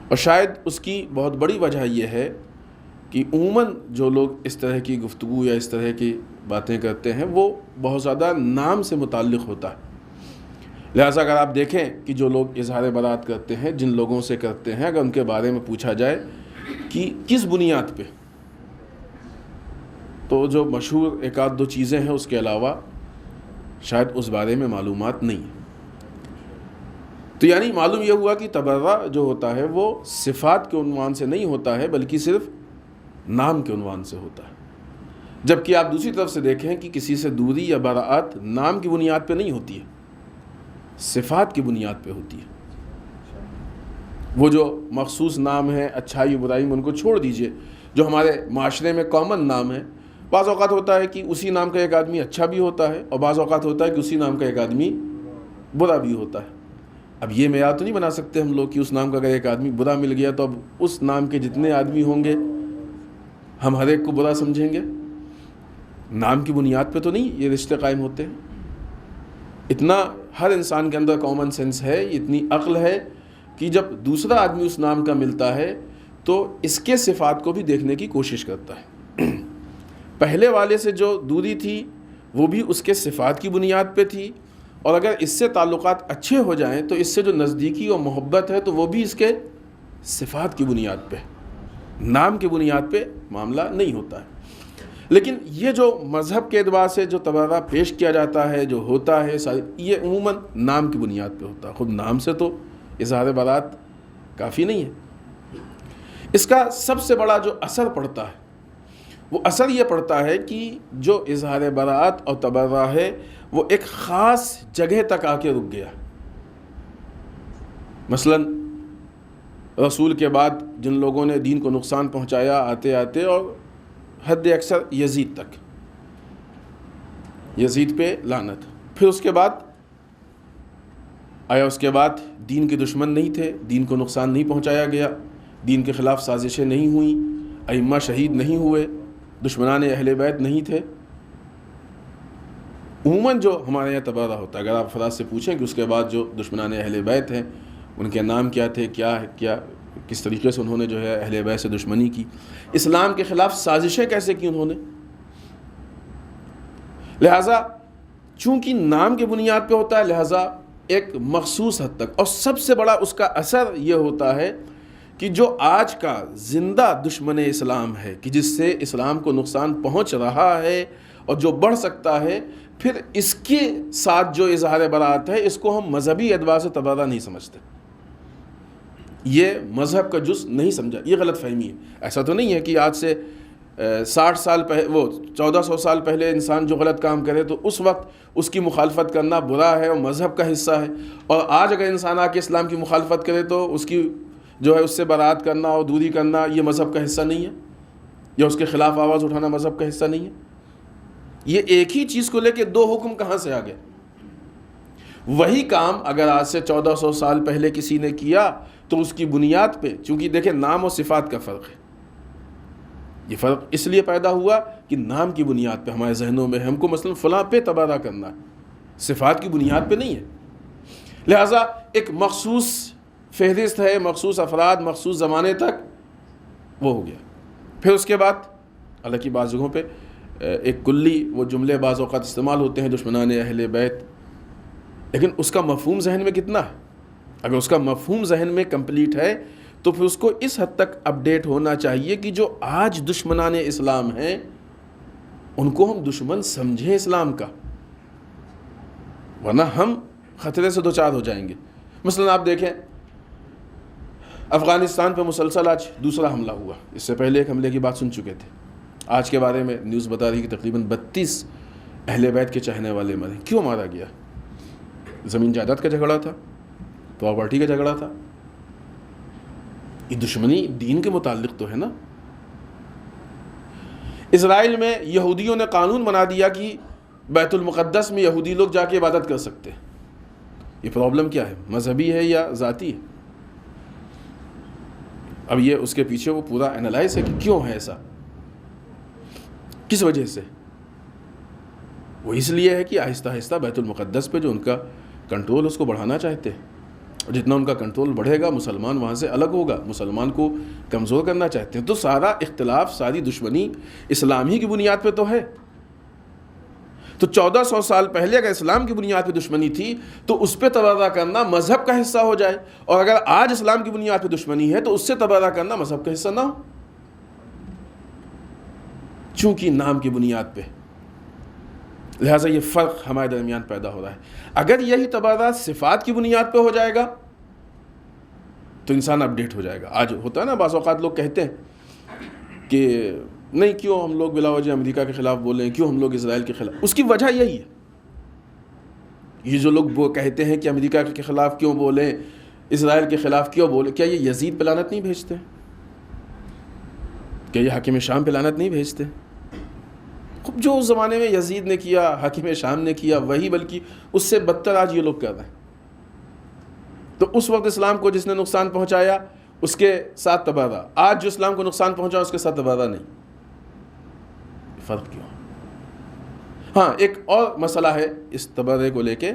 اور شاید اس کی بہت بڑی وجہ یہ ہے کہ عموماً جو لوگ اس طرح کی گفتگو یا اس طرح کی باتیں کرتے ہیں وہ بہت زیادہ نام سے متعلق ہوتا ہے۔ لہٰذا اگر آپ دیکھیں کہ جو لوگ اظہار برات کرتے ہیں، جن لوگوں سے کرتے ہیں، اگر ان کے بارے میں پوچھا جائے کہ کس بنیاد پہ، تو جو مشہور ایک آدھ دو چیزیں ہیں اس کے علاوہ شاید اس بارے میں معلومات نہیں ہے۔ تو یعنی معلوم یہ ہوا کہ تبرہ جو ہوتا ہے وہ صفات کے عنوان سے نہیں ہوتا ہے بلکہ صرف نام کے عنوان سے ہوتا ہے، جبکہ آپ دوسری طرف سے دیکھیں کہ کسی سے دوری یا براءت نام کی بنیاد پہ نہیں ہوتی ہے، صفات کی بنیاد پہ ہوتی ہے۔ وہ جو مخصوص نام ہیں، اچھائی برائی میں ان کو چھوڑ دیجئے، جو ہمارے معاشرے میں کامن نام ہے، بعض اوقات ہوتا ہے کہ اسی نام کا ایک آدمی اچھا بھی ہوتا ہے اور بعض اوقات ہوتا ہے کہ اسی نام کا ایک آدمی برا بھی ہوتا ہے۔ اب یہ معیار تو نہیں بنا سکتے ہم لوگ کہ اس نام کا اگر ایک آدمی برا مل گیا تو اب اس نام کے جتنے آدمی ہوں گے ہم ہر ایک کو برا سمجھیں گے۔ نام کی بنیاد پہ تو نہیں یہ رشتے قائم ہوتے ہیں. اتنا ہر انسان کے اندر کامن سینس ہے, اتنی عقل ہے کہ جب دوسرا آدمی اس نام کا ملتا ہے تو اس کے صفات کو بھی دیکھنے کی کوشش کرتا ہے. پہلے والے سے جو دوری تھی وہ بھی اس کے صفات کی بنیاد پہ تھی, اور اگر اس سے تعلقات اچھے ہو جائیں تو اس سے جو نزدیکی اور محبت ہے تو وہ بھی اس کے صفات کی بنیاد پہ, نام کی بنیاد پہ معاملہ نہیں ہوتا ہے. لیکن یہ جو مذہب کے اعتبار سے جو تبادلہ پیش کیا جاتا ہے, جو ہوتا ہے, یہ عموماً نام کی بنیاد پہ ہوتا ہے. خود نام سے تو اظہار برات کافی نہیں ہے. اس کا سب سے بڑا جو اثر پڑتا ہے وہ اثر یہ پڑتا ہے کہ جو اظہار برات اور تبرہ ہے وہ ایک خاص جگہ تک آ کے رک گیا. مثلا رسول کے بعد جن لوگوں نے دین کو نقصان پہنچایا آتے آتے, اور حد اکثر یزید تک, یزید پہ لعنت. پھر اس کے بعد آیا, اس کے بعد دین کے دشمن نہیں تھے, دین کو نقصان نہیں پہنچایا گیا, دین کے خلاف سازشیں نہیں ہوئیں, ائمہ شہید نہیں ہوئے, دشمنان اہل بیت نہیں تھے. عموماً جو ہمارے یہاں تبادلہ ہوتا ہے, اگر آپ افراد سے پوچھیں کہ اس کے بعد جو دشمنان اہل بیت ہیں ان کے نام کیا تھے, کیا کس طریقے سے انہوں نے جو ہے اہل بیت سے دشمنی کی, اسلام کے خلاف سازشیں کیسے کی انہوں نے. لہٰذا چونکہ نام کی بنیاد پہ ہوتا ہے, لہٰذا ایک مخصوص حد تک, اور سب سے بڑا اس کا اثر یہ ہوتا ہے کہ جو آج کا زندہ دشمن اسلام ہے, کہ جس سے اسلام کو نقصان پہنچ رہا ہے اور جو بڑھ سکتا ہے, پھر اس کے ساتھ جو اظہار برات ہے اس کو ہم مذہبی اعتبار سے تبادلہ نہیں سمجھتے, یہ مذہب کا جز نہیں سمجھا. یہ غلط فہمی ہے. ایسا تو نہیں ہے کہ آج سے 60 سال پہلے, وہ 1400 سال پہلے انسان جو غلط کام کرے تو اس وقت اس کی مخالفت کرنا برا ہے اور مذہب کا حصہ ہے, اور آج اگر انسان آ کے اسلام کی مخالفت کرے تو اس کی جو ہے اس سے برات کرنا اور دوری کرنا یہ مذہب کا حصہ نہیں ہے, یا اس کے خلاف آواز اٹھانا مذہب کا حصہ نہیں ہے. یہ ایک ہی چیز کو لے کے دو حکم کہاں سے آ گئے؟ وہی کام اگر آج سے 1400 سال پہلے کسی نے کیا تو اس کی بنیاد پہ, چونکہ دیکھیں نام اور صفات کا فرق ہے, یہ فرق اس لیے پیدا ہوا کہ نام کی بنیاد پہ ہمارے ذہنوں میں ہم کو مثلا فلاں پہ تبادلہ کرنا ہے, صفات کی بنیاد پہ نہیں ہے. لہٰذا ایک مخصوص فہرست ہے, مخصوص افراد مخصوص زمانے تک وہ ہو گیا. پھر اس کے بعد حالانکہ بعض جگہوں پہ ایک کلی وہ جملے بعض اوقات استعمال ہوتے ہیں دشمنان اہل بیت, لیکن اس کا مفہوم ذہن میں کتنا ہے؟ اگر اس کا مفہوم ذہن میں کمپلیٹ ہے تو پھر اس کو اس حد تک اپڈیٹ ہونا چاہیے کہ جو آج دشمنان اسلام ہیں ان کو ہم دشمن سمجھیں اسلام کا, ورنہ ہم خطرے سے دوچار ہو جائیں گے. مثلا آپ دیکھیں افغانستان پہ مسلسل آج دوسرا حملہ ہوا, اس سے پہلے ایک حملے کی بات سن چکے تھے. آج کے بارے میں نیوز بتا رہی کہ تقریباً 32 اہل بیت کے چاہنے والے مرے. کیوں مارا گیا؟ زمین جائیداد کا جھگڑا تھا, پراپرٹی کا جھگڑا تھا. یہ دشمنی دین کے متعلق تو ہے نا. اسرائیل میں یہودیوں نے قانون بنا دیا کہ بیت المقدس میں یہودی لوگ جا کے عبادت کر سکتے. یہ پرابلم کیا ہے, مذہبی ہے یا ذاتی ہے؟ اب یہ اس کے پیچھے وہ پورا انالائز ہے کہ کیوں ہے ایسا, کس وجہ سے. وہ اس لیے ہے کہ آہستہ آہستہ بیت المقدس پہ جو ان کا کنٹرول اس کو بڑھانا چاہتے ہیں, اور جتنا ان کا کنٹرول بڑھے گا مسلمان وہاں سے الگ ہوگا, مسلمان کو کمزور کرنا چاہتے ہیں. تو سارا اختلاف, ساری دشمنی اسلام ہی کی بنیاد پہ تو ہے. تو 1400 سال پہلے اگر اسلام کی بنیاد پہ دشمنی تھی تو اس پہ تبادلہ کرنا مذہب کا حصہ ہو جائے, اور اگر آج اسلام کی بنیاد پہ دشمنی ہے تو اس سے تبادلہ کرنا مذہب کا حصہ نہ ہو, چونکہ نام کی بنیاد پہ. لہٰذا یہ فرق ہمارے درمیان پیدا ہو رہا ہے. اگر یہی تبادلہ صفات کی بنیاد پہ ہو جائے گا تو انسان اپڈیٹ ہو جائے گا. آج ہوتا ہے نا, بعض اوقات لوگ کہتے ہیں کہ نہیں کیوں ہم لوگ بلا وجہ امریکہ کے خلاف بولیں, کیوں ہم لوگ اسرائیل کے خلاف. اس کی وجہ یہی ہے, یہ جو لوگ وہ کہتے ہیں کہ امریکہ کے خلاف کیوں بولیں, اسرائیل کے خلاف کیوں بولیں, کیا یہ یزید پہ لعنت نہیں بھیجتے؟ کیا یہ حاکم شام پہ لعنت نہیں بھیجتے؟ جو اس زمانے میں یزید نے کیا, حاکم شام نے کیا, وہی بلکہ اس سے بدتر آج یہ لوگ کر رہے ہیں. تو اس وقت اسلام کو جس نے نقصان پہنچایا اس کے ساتھ تبادلہ, آج جو اسلام کو نقصان پہنچا اس کے ساتھ تبادلہ نہیں. فرق کیوں؟ ہاں ایک اور مسئلہ ہے اس تبرے کو لے کے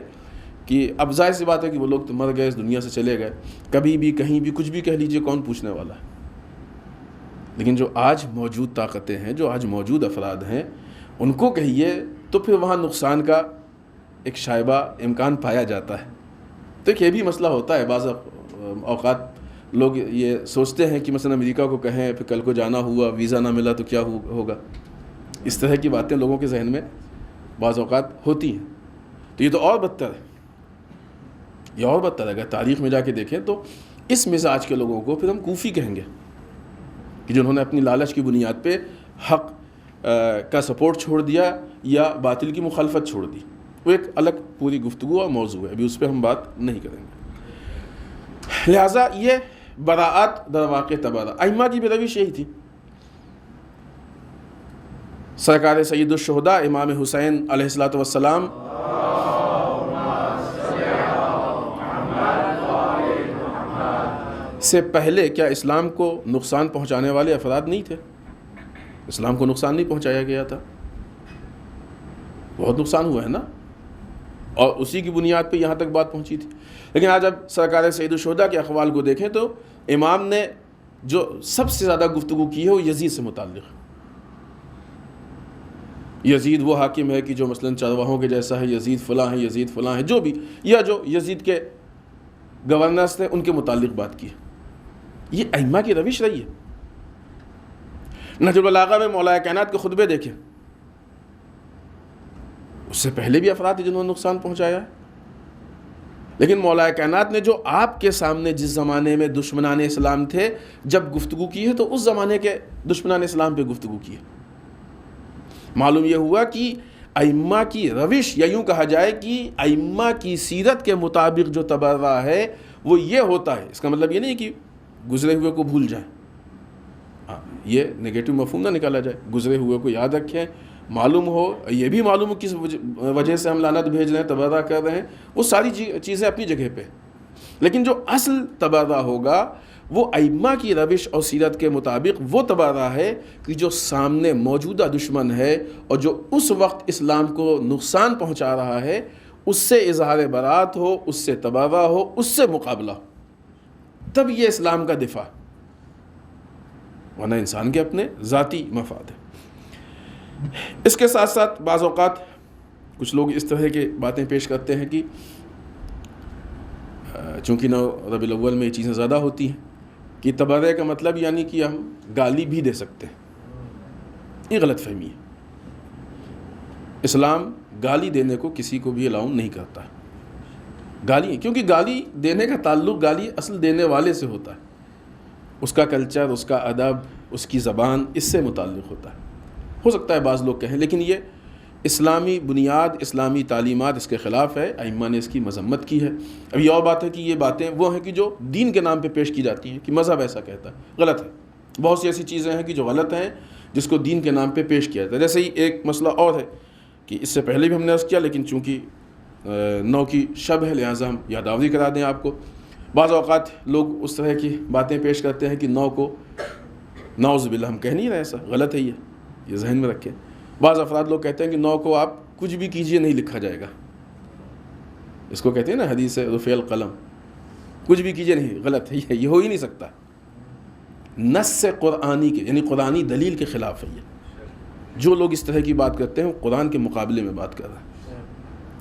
کہ اب ظاہر سی بات ہے کہ وہ لوگ تو مر گئے، اس دنیا سے چلے گئے، کبھی بھی کہیں بھی کچھ بھی کہہ لیجئے، کون پوچھنے والا ہے. لیکن جو آج موجود طاقتیں ہیں، جو آج موجود افراد ہیں، ان کو کہیے تو پھر وہاں نقصان کا ایک شائبہ امکان پایا جاتا ہے. تو ایک یہ بھی مسئلہ ہوتا ہے، بعض اوقات لوگ یہ سوچتے ہیں کہ مثلا امریکہ کو کہیں پھر کل کو جانا ہوا، ویزا نہ ملا تو کیا ہوگا. اس طرح کی باتیں لوگوں کے ذہن میں بعض اوقات ہوتی ہیں. تو یہ تو اور بدتر ہے، یہ اور بدتر ہے. اگر تاریخ میں جا کے دیکھیں تو اس مزاج کے لوگوں کو پھر ہم کوفی کہیں گے کہ جنہوں نے اپنی لالچ کی بنیاد پہ حق کا سپورٹ چھوڑ دیا یا باطل کی مخالفت چھوڑ دی. وہ ایک الگ پوری گفتگو اور موضوع ہے، ابھی اس پہ ہم بات نہیں کریں گے. لہٰذا یہ براءت در واقع تبرہ. ائمہ کی بھی روش یہی تھی. سرکار سید الشہداء امام حسین علیہ السلام سے پہلے کیا اسلام کو نقصان پہنچانے والے افراد نہیں تھے؟ اسلام کو نقصان نہیں پہنچایا گیا تھا؟ بہت نقصان ہوا ہے نا، اور اسی کی بنیاد پہ یہاں تک بات پہنچی تھی. لیکن آج اب سرکار سید الشہداء کے اقوال کو دیکھیں تو امام نے جو سب سے زیادہ گفتگو کی ہے وہ یزید سے متعلق. یزید وہ حاکم ہے کہ جو مثلا چرواہوں کے جیسا ہے، یزید فلاں ہے، یزید فلاں ہے، جو بھی، یا جو یزید کے گورنرز تھے ان کے متعلق بات کی. یہ ائمہ کی روش رہی ہے. نہج البلاغہ میں مولا کائنات کے خطبے دیکھیں، اس سے پہلے بھی افراد جنہوں نے نقصان پہنچایا ہے. لیکن مولا کائنات نے جو آپ کے سامنے جس زمانے میں دشمنان اسلام تھے جب گفتگو کی ہے تو اس زمانے کے دشمنان اسلام پہ گفتگو کی ہے. معلوم یہ ہوا کہ ائمہ کی روش، یا یوں کہا جائے کہ ائمہ کی سیرت کے مطابق جو تبرہ ہے وہ یہ ہوتا ہے. اس کا مطلب یہ نہیں کہ گزرے ہوئے کو بھول جائیں، یہ نیگیٹو مفہوم نہ نکالا جائے. گزرے ہوئے کو یاد رکھیں، معلوم ہو، یہ بھی معلوم ہو کس وجہ سے ہم لعنت بھیج رہے ہیں، تبرہ کر رہے ہیں، وہ ساری چیزیں اپنی جگہ پہ. لیکن جو اصل تبرہ ہوگا وہ ائمہ کی روش اور سیرت کے مطابق وہ تبرہ ہے کہ جو سامنے موجودہ دشمن ہے اور جو اس وقت اسلام کو نقصان پہنچا رہا ہے اس سے اظہار برات ہو، اس سے تبرہ ہو، اس سے مقابلہ ہو، تب یہ اسلام کا دفاع. ورنہ انسان کے اپنے ذاتی مفاد ہیں. اس کے ساتھ ساتھ بعض اوقات کچھ لوگ اس طرح کی باتیں پیش کرتے ہیں کہ چونکہ ربیع الاول میں یہ چیزیں زیادہ ہوتی ہیں کہ تبرہ کا مطلب یعنی کہ ہم گالی بھی دے سکتے ہیں. یہ غلط فہمی ہے. اسلام گالی دینے کو کسی کو بھی الاؤ نہیں کرتا ہے. گالی، کیونکہ گالی دینے کا تعلق گالی اصل دینے والے سے ہوتا ہے، اس کا کلچر، اس کا ادب، اس کی زبان اس سے متعلق ہوتا ہے. ہو سکتا ہے بعض لوگ کہیں، لیکن یہ اسلامی بنیاد، اسلامی تعلیمات اس کے خلاف ہے. ائمہ نے اس کی مذمت کی ہے. اب یہ اور بات ہے کہ یہ باتیں وہ ہیں کہ جو دین کے نام پہ پیش کی جاتی ہیں کہ مذہب ایسا کہتا ہے، غلط ہے. بہت سی ایسی چیزیں ہیں کہ جو غلط ہیں جس کو دین کے نام پہ پیش کیا جاتا ہے. جیسے ہی ایک مسئلہ اور ہے کہ اس سے پہلے بھی ہم نے عرض کیا، لیکن چونکہ 9 کی شب ہے لہٰذا ہم یادآوری کرا دیں آپ کو. بعض اوقات لوگ اس طرح کی باتیں پیش کرتے ہیں کہ 9 کو نعوذ باللہ ہم کہہ نہیں رہے، ایسا غلط ہے. یہ ذہن میں رکھیں. بعض افراد لوگ کہتے ہیں کہ 9 کو آپ کچھ بھی کیجئے نہیں لکھا جائے گا. اس کو کہتے ہیں نا حدیث رفع القلم، کچھ بھی کیجئے نہیں، غلط ہے. یہ ہو ہی نہیں سکتا. نص قرآنی کے یعنی قرآنی دلیل کے خلاف ہے. یہ جو لوگ اس طرح کی بات کرتے ہیں قرآن کے مقابلے میں بات کر رہے ہیں،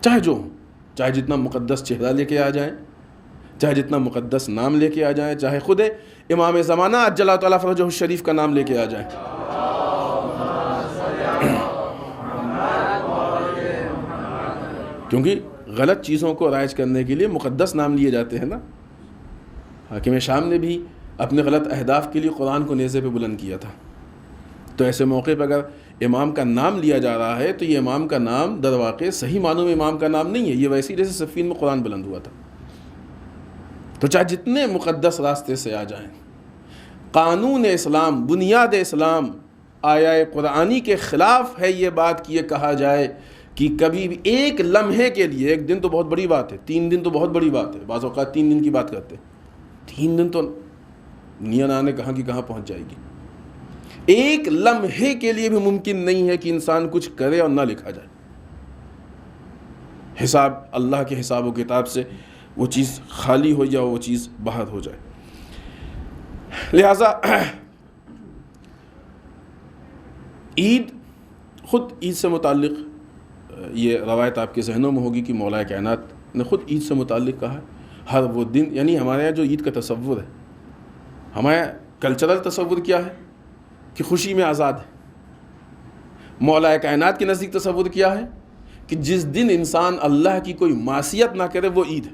چاہے جو ہوں، چاہے جتنا مقدس چہرہ لے کے آ جائیں، چاہے جتنا مقدس نام لے کے آ جائیں، چاہے خود امام زمانہ عجل اللہ تعالیٰ فرجہ الشریف کا نام لے کے آ جائیں. کیونکہ غلط چیزوں کو رائج کرنے کے لیے مقدس نام لیے جاتے ہیں نا. حاکم شام نے بھی اپنے غلط اہداف کے لیے قرآن کو نیزے پہ بلند کیا تھا. تو ایسے موقع پہ اگر امام کا نام لیا جا رہا ہے تو یہ امام کا نام در واقع صحیح معنوں میں امام کا نام نہیں ہے. یہ ویسے جیسے صفین میں قرآن بلند ہوا تھا. تو چاہے جتنے مقدس راستے سے آ جائیں، قانون اسلام، بنیاد اسلام آیا قرآنی کے خلاف ہے یہ بات کہ یہ کہا جائے کہ کبھی بھی ایک لمحے کے لیے، ایک دن تو بہت بڑی بات ہے، 3 دن تو بہت بڑی بات ہے. بعض اوقات 3 دن کی بات کرتے ہیں، 3 دن تو دنیا نہ آنے کہاں کی کہاں پہنچ جائے گی. ایک لمحے کے لیے بھی ممکن نہیں ہے کہ انسان کچھ کرے اور نہ لکھا جائے. حساب اللہ کے حساب و کتاب سے وہ چیز خالی ہو یا وہ چیز باہر ہو جائے۔ لہٰذا عید، خود عید سے متعلق یہ روایت آپ کے ذہنوں میں ہوگی کہ مولا کائنات نے خود عید سے متعلق کہا ہے، ہر وہ دن، یعنی ہمارے یہاں جو عید کا تصور ہے، ہمارے کلچرل تصور کیا ہے کہ خوشی میں آزاد ہے۔ مولا کائنات کے نزدیک تصور کیا ہے کہ جس دن انسان اللہ کی کوئی معصیت نہ کرے وہ عید ہے۔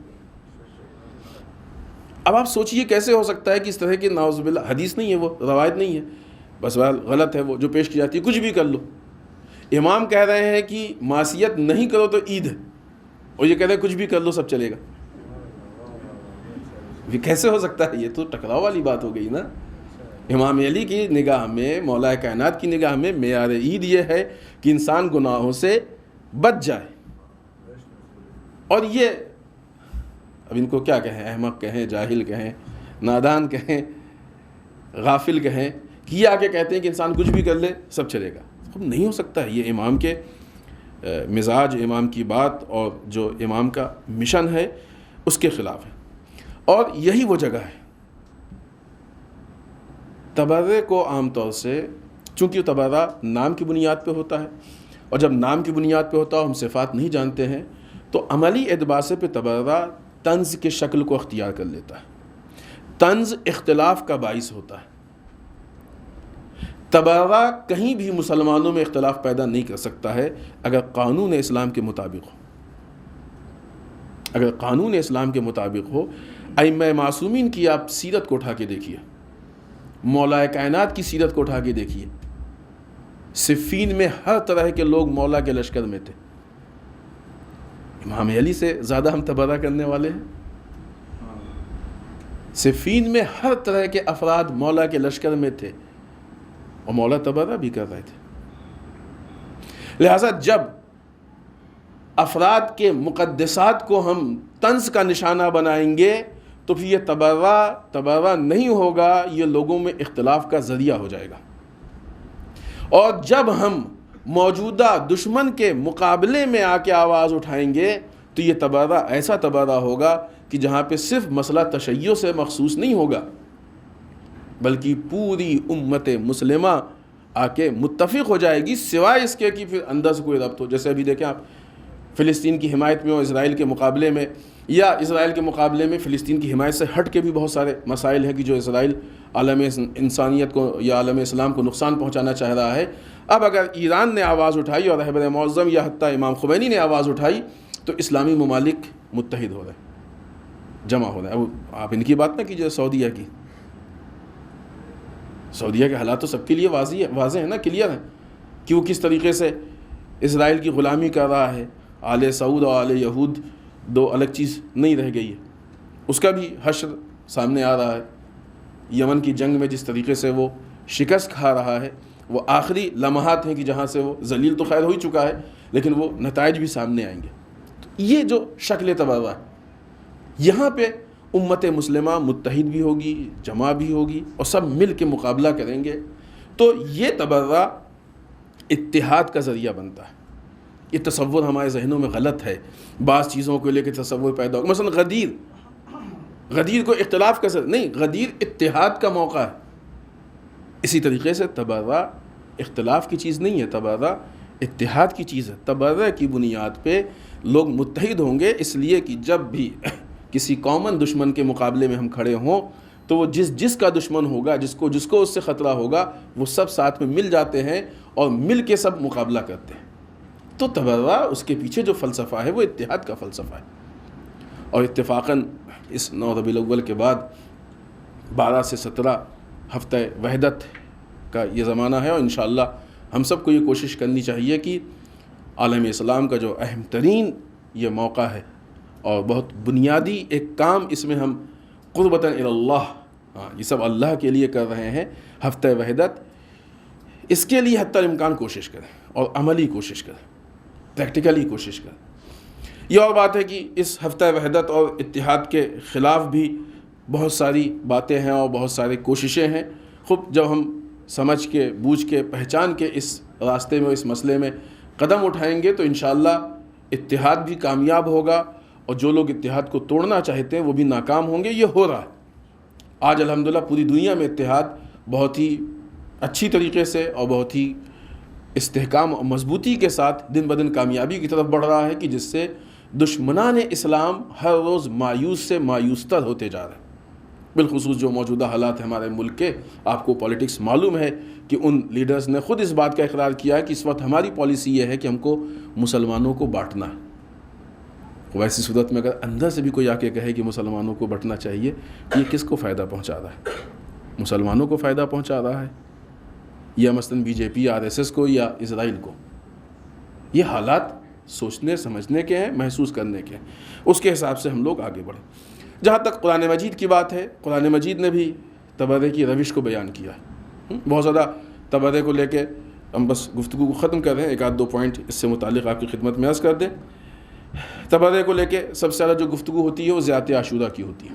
اب آپ سوچئے کیسے ہو سکتا ہے کہ اس طرح کی نعوذ باللہ حدیث نہیں ہے، وہ روایت نہیں ہے، بس غلط ہے وہ جو پیش کی جاتی ہے، کچھ بھی کر لو۔ امام کہہ رہے ہیں کہ معصیت نہیں کرو تو عید ہے، اور یہ کہہ رہے ہیں کچھ بھی کر لو سب چلے گا۔ یہ کیسے ہو سکتا ہے؟ یہ تو ٹکراؤ والی بات ہو گئی نا۔ امام علی کی نگاہ میں، مولا کائنات کی نگاہ میں معیار عید یہ ہے کہ انسان گناہوں سے بچ جائے۔ اور یہ اب ان کو کیا کہیں، احمق کہیں، جاہل کہیں، نادان کہیں، غافل کہیں، کہ یہ آ کے کہتے ہیں کہ انسان کچھ بھی کر لے سب چلے گا۔ اب نہیں ہو سکتا ہے، یہ امام کے مزاج، امام کی بات اور جو امام کا مشن ہے اس کے خلاف ہے۔ اور یہی وہ جگہ ہے تبرع کو عام طور سے، چونکہ تبرع نام کی بنیاد پہ ہوتا ہے، اور جب نام کی بنیاد پہ ہوتا ہے ہم صفات نہیں جانتے ہیں، تو عملی اعتبار سے پہ تبرع طنز کے شکل کو اختیار کر لیتا ہے۔ طنز اختلاف کا باعث ہوتا ہے۔ تبرع کہیں بھی مسلمانوں میں اختلاف پیدا نہیں کر سکتا ہے اگر قانون اسلام کے مطابق ہو۔ اگر قانون اسلام کے مطابق ہو، ائمہ معصومین کی آپ سیرت کو اٹھا کے دیکھیے، مولا کائنات کی سیرت کو اٹھا کے دیکھیے، صفین میں ہر طرح کے لوگ مولا کے لشکر میں تھے۔ امام علی سے زیادہ ہم تبرع کرنے والے ہیں؟ صفین میں ہر طرح کے افراد مولا کے لشکر میں تھے، اور مولا تبرع بھی کر رہے تھے۔ لہٰذا جب افراد کے مقدسات کو ہم طنز کا نشانہ بنائیں گے تو پھر یہ تبرع نہیں ہوگا، یہ لوگوں میں اختلاف کا ذریعہ ہو جائے گا۔ اور جب ہم موجودہ دشمن کے مقابلے میں آ کے آواز اٹھائیں گے تو یہ تبرع ایسا تبرع ہوگا کہ جہاں پہ صرف مسئلہ تشیع سے مخصوص نہیں ہوگا، بلکہ پوری امت مسلمہ آ کے متفق ہو جائے گی، سوائے اس کے کہ پھر اندر سے کوئی ربط ہو۔ جیسے ابھی دیکھیں آپ فلسطین کی حمایت میں اور اسرائیل کے مقابلے میں، یا اسرائیل کے مقابلے میں فلسطین کی حمایت سے ہٹ کے بھی بہت سارے مسائل ہیں کہ جو اسرائیل عالم انسانیت کو یا عالم اسلام کو نقصان پہنچانا چاہ رہا ہے۔ اب اگر ایران نے آواز اٹھائی اور رہبر معظم یا حتیٰ امام خمینی نے آواز اٹھائی تو اسلامی ممالک متحد ہو رہے ہیں، جمع ہو رہے ہیں۔ اب آپ ان کی بات نہ کیجیے سعودیہ کی، سعودیہ کے حالات تو سب کے لیے واضح ہے نا، کلیئر ہے کہ وہ کس طریقے سے اسرائیل کی غلامی کر رہا ہے۔ آل سعود اور آل یہود دو الگ چیز نہیں رہ گئی ہے، اس کا بھی حشر سامنے آ رہا ہے۔ یمن کی جنگ میں جس طریقے سے وہ شکست کھا رہا ہے، وہ آخری لمحات ہیں کہ جہاں سے وہ ذلیل تو خیر ہو ہی چکا ہے، لیکن وہ نتائج بھی سامنے آئیں گے۔ تو یہ جو شکل تبرع ہے، یہاں پہ امت مسلمہ متحد بھی ہوگی، جمع بھی ہوگی، اور سب مل کے مقابلہ کریں گے، تو یہ تبرع اتحاد کا ذریعہ بنتا ہے۔ یہ تصور ہمارے ذہنوں میں غلط ہے، بعض چیزوں کو لے کے تصور پیدا ہو، مثلا غدیر کو اختلاف کا نہیں، غدیر اتحاد کا موقع ہے۔ اسی طریقے سے تبرع اختلاف کی چیز نہیں ہے، تبرع اتحاد کی چیز ہے۔ تبرع کی بنیاد پہ لوگ متحد ہوں گے، اس لیے کہ جب بھی کسی کامن دشمن کے مقابلے میں ہم کھڑے ہوں تو وہ جس کا دشمن ہوگا، جس کو اس سے خطرہ ہوگا، وہ سب ساتھ میں مل جاتے ہیں اور مل کے سب مقابلہ کرتے ہیں۔ تو تبرع اس کے پیچھے جو فلسفہ ہے وہ اتحاد کا فلسفہ ہے۔ اور اتفاقاً اس 9 ربیع الاول کے بعد 12 سے 17 ہفتہ وحدت کا یہ زمانہ ہے، اور انشاءاللہ ہم سب کو یہ کوشش کرنی چاہیے کہ عالم اسلام کا جو اہم ترین یہ موقع ہے اور بہت بنیادی ایک کام اس میں ہم قربتاً اللہ، یہ سب اللہ کے لیے کر رہے ہیں، ہفتہ وحدت، اس کے لیے حتی الامکان کوشش کریں اور عملی کوشش کریں، پریکٹیکلی کوشش کریں۔ یہ اور بات ہے کہ اس ہفتہ وحدت اور اتحاد کے خلاف بھی بہت ساری باتیں ہیں اور بہت ساری کوششیں ہیں۔ خوب جب ہم سمجھ کے، بوجھ کے، پہچان کے اس راستے میں، اس مسئلے میں قدم اٹھائیں گے تو انشاءاللہ اتحاد بھی کامیاب ہوگا اور جو لوگ اتحاد کو توڑنا چاہتے ہیں وہ بھی ناکام ہوں گے. یہ ہو رہا ہے آج الحمدللہ. پوری دنیا میں اتحاد بہت ہی اچھی طریقے سے اور بہت ہی استحکام اور مضبوطی کے ساتھ دن بدن کامیابی کی طرف بڑھ رہا ہے کہ جس سے دشمنان اسلام ہر روز مایوس سے مایوس تر ہوتے جا رہے ہیں. بالخصوص جو موجودہ حالات ہیں ہمارے ملک کے, آپ کو پالیٹکس معلوم ہے کہ ان لیڈرز نے خود اس بات کا اقرار کیا ہے کہ اس وقت ہماری پالیسی یہ ہے کہ ہم کو مسلمانوں کو بانٹنا ہے. ویسی صورت میں اگر اندر سے بھی کوئی آ کے کہے کہ مسلمانوں کو بانٹنا چاہیے, یہ کس کو فائدہ پہنچا رہا ہے؟ مسلمانوں کو فائدہ پہنچا رہا ہے یا مثلاً بی جے پی, RSS کو یا اسرائیل کو؟ یہ حالات سوچنے سمجھنے کے ہیں, محسوس کرنے کے ہیں. اس کے حساب سے ہم لوگ آگے بڑھیں. جہاں تک قرآن مجید کی بات ہے, قرآن مجید نے بھی تبرے کی روش کو بیان کیا ہے. بہت زیادہ تبرے کو لے کے ہم بس گفتگو کو ختم کر رہے ہیں. ایک آدھ دو پوائنٹ اس سے متعلق آپ کی خدمت میں عرض کر دیں. تبرے کو لے کے سب سے زیادہ جو گفتگو ہوتی ہے وہ زیارت عاشورہ کی ہوتی ہے.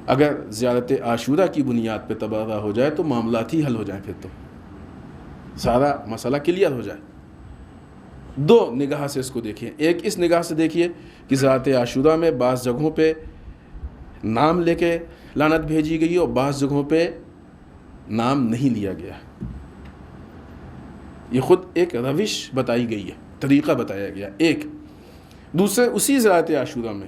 اگر زیارت عاشورہ کی بنیاد پہ تبرہ ہو جائے تو معاملات ہی حل ہو جائیں, پھر تو سارا مسئلہ کلیئر ہو جائے. دو نگاہ سے اس کو دیکھیے. ایک اس نگاہ سے دیکھیے کہ زیارت عاشورہ میں بعض جگہوں پہ نام لے کے لعنت بھیجی گئی اور بعض جگہوں پہ نام نہیں لیا گیا. یہ خود ایک روش بتائی گئی ہے, طریقہ بتایا گیا. ایک دوسرے اسی زیارت عاشورہ میں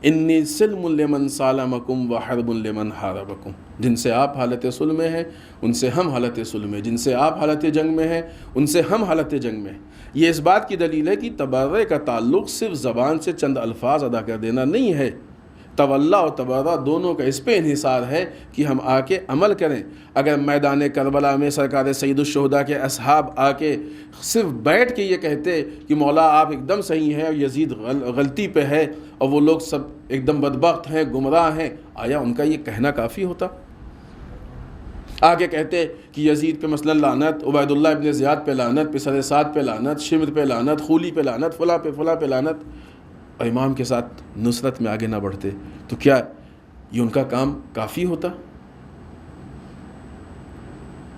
انی سلم لمن سالمکم و حرب لمن حاربکم, جن سے آپ حالت صلح میں ہیں ان سے ہم حالت صلح میں, جن سے آپ حالت جنگ میں ہیں ان سے ہم حالت جنگ میں. یہ اس بات کی دلیل ہے کہ تبرہ کا تعلق صرف زبان سے چند الفاظ ادا کر دینا نہیں ہے. تولا اور تبرہ دونوں کا اس پہ انحصار ہے کہ ہم آ کے عمل کریں. اگر میدان کربلا میں سرکار سید الشہداء کے اصحاب آ کے صرف بیٹھ کے یہ کہتے کہ مولا آپ ایک دم صحیح ہیں اور یزید غلطی پہ ہے اور وہ لوگ سب ایک دم بدبخت ہیں, گمراہ ہیں, آیا ان کا یہ کہنا کافی ہوتا؟ آگے کہتے کہ یزید پہ مثلا لعنت, عبید اللہ ابن زیاد پہ لعنت, پسر سعد پہ لعنت, شمر پہ لعنت, خولی پہ لعنت, فلاں پہ لعنت, اور امام کے ساتھ نصرت میں آگے نہ بڑھتے, تو کیا یہ ان کا کام کافی ہوتا؟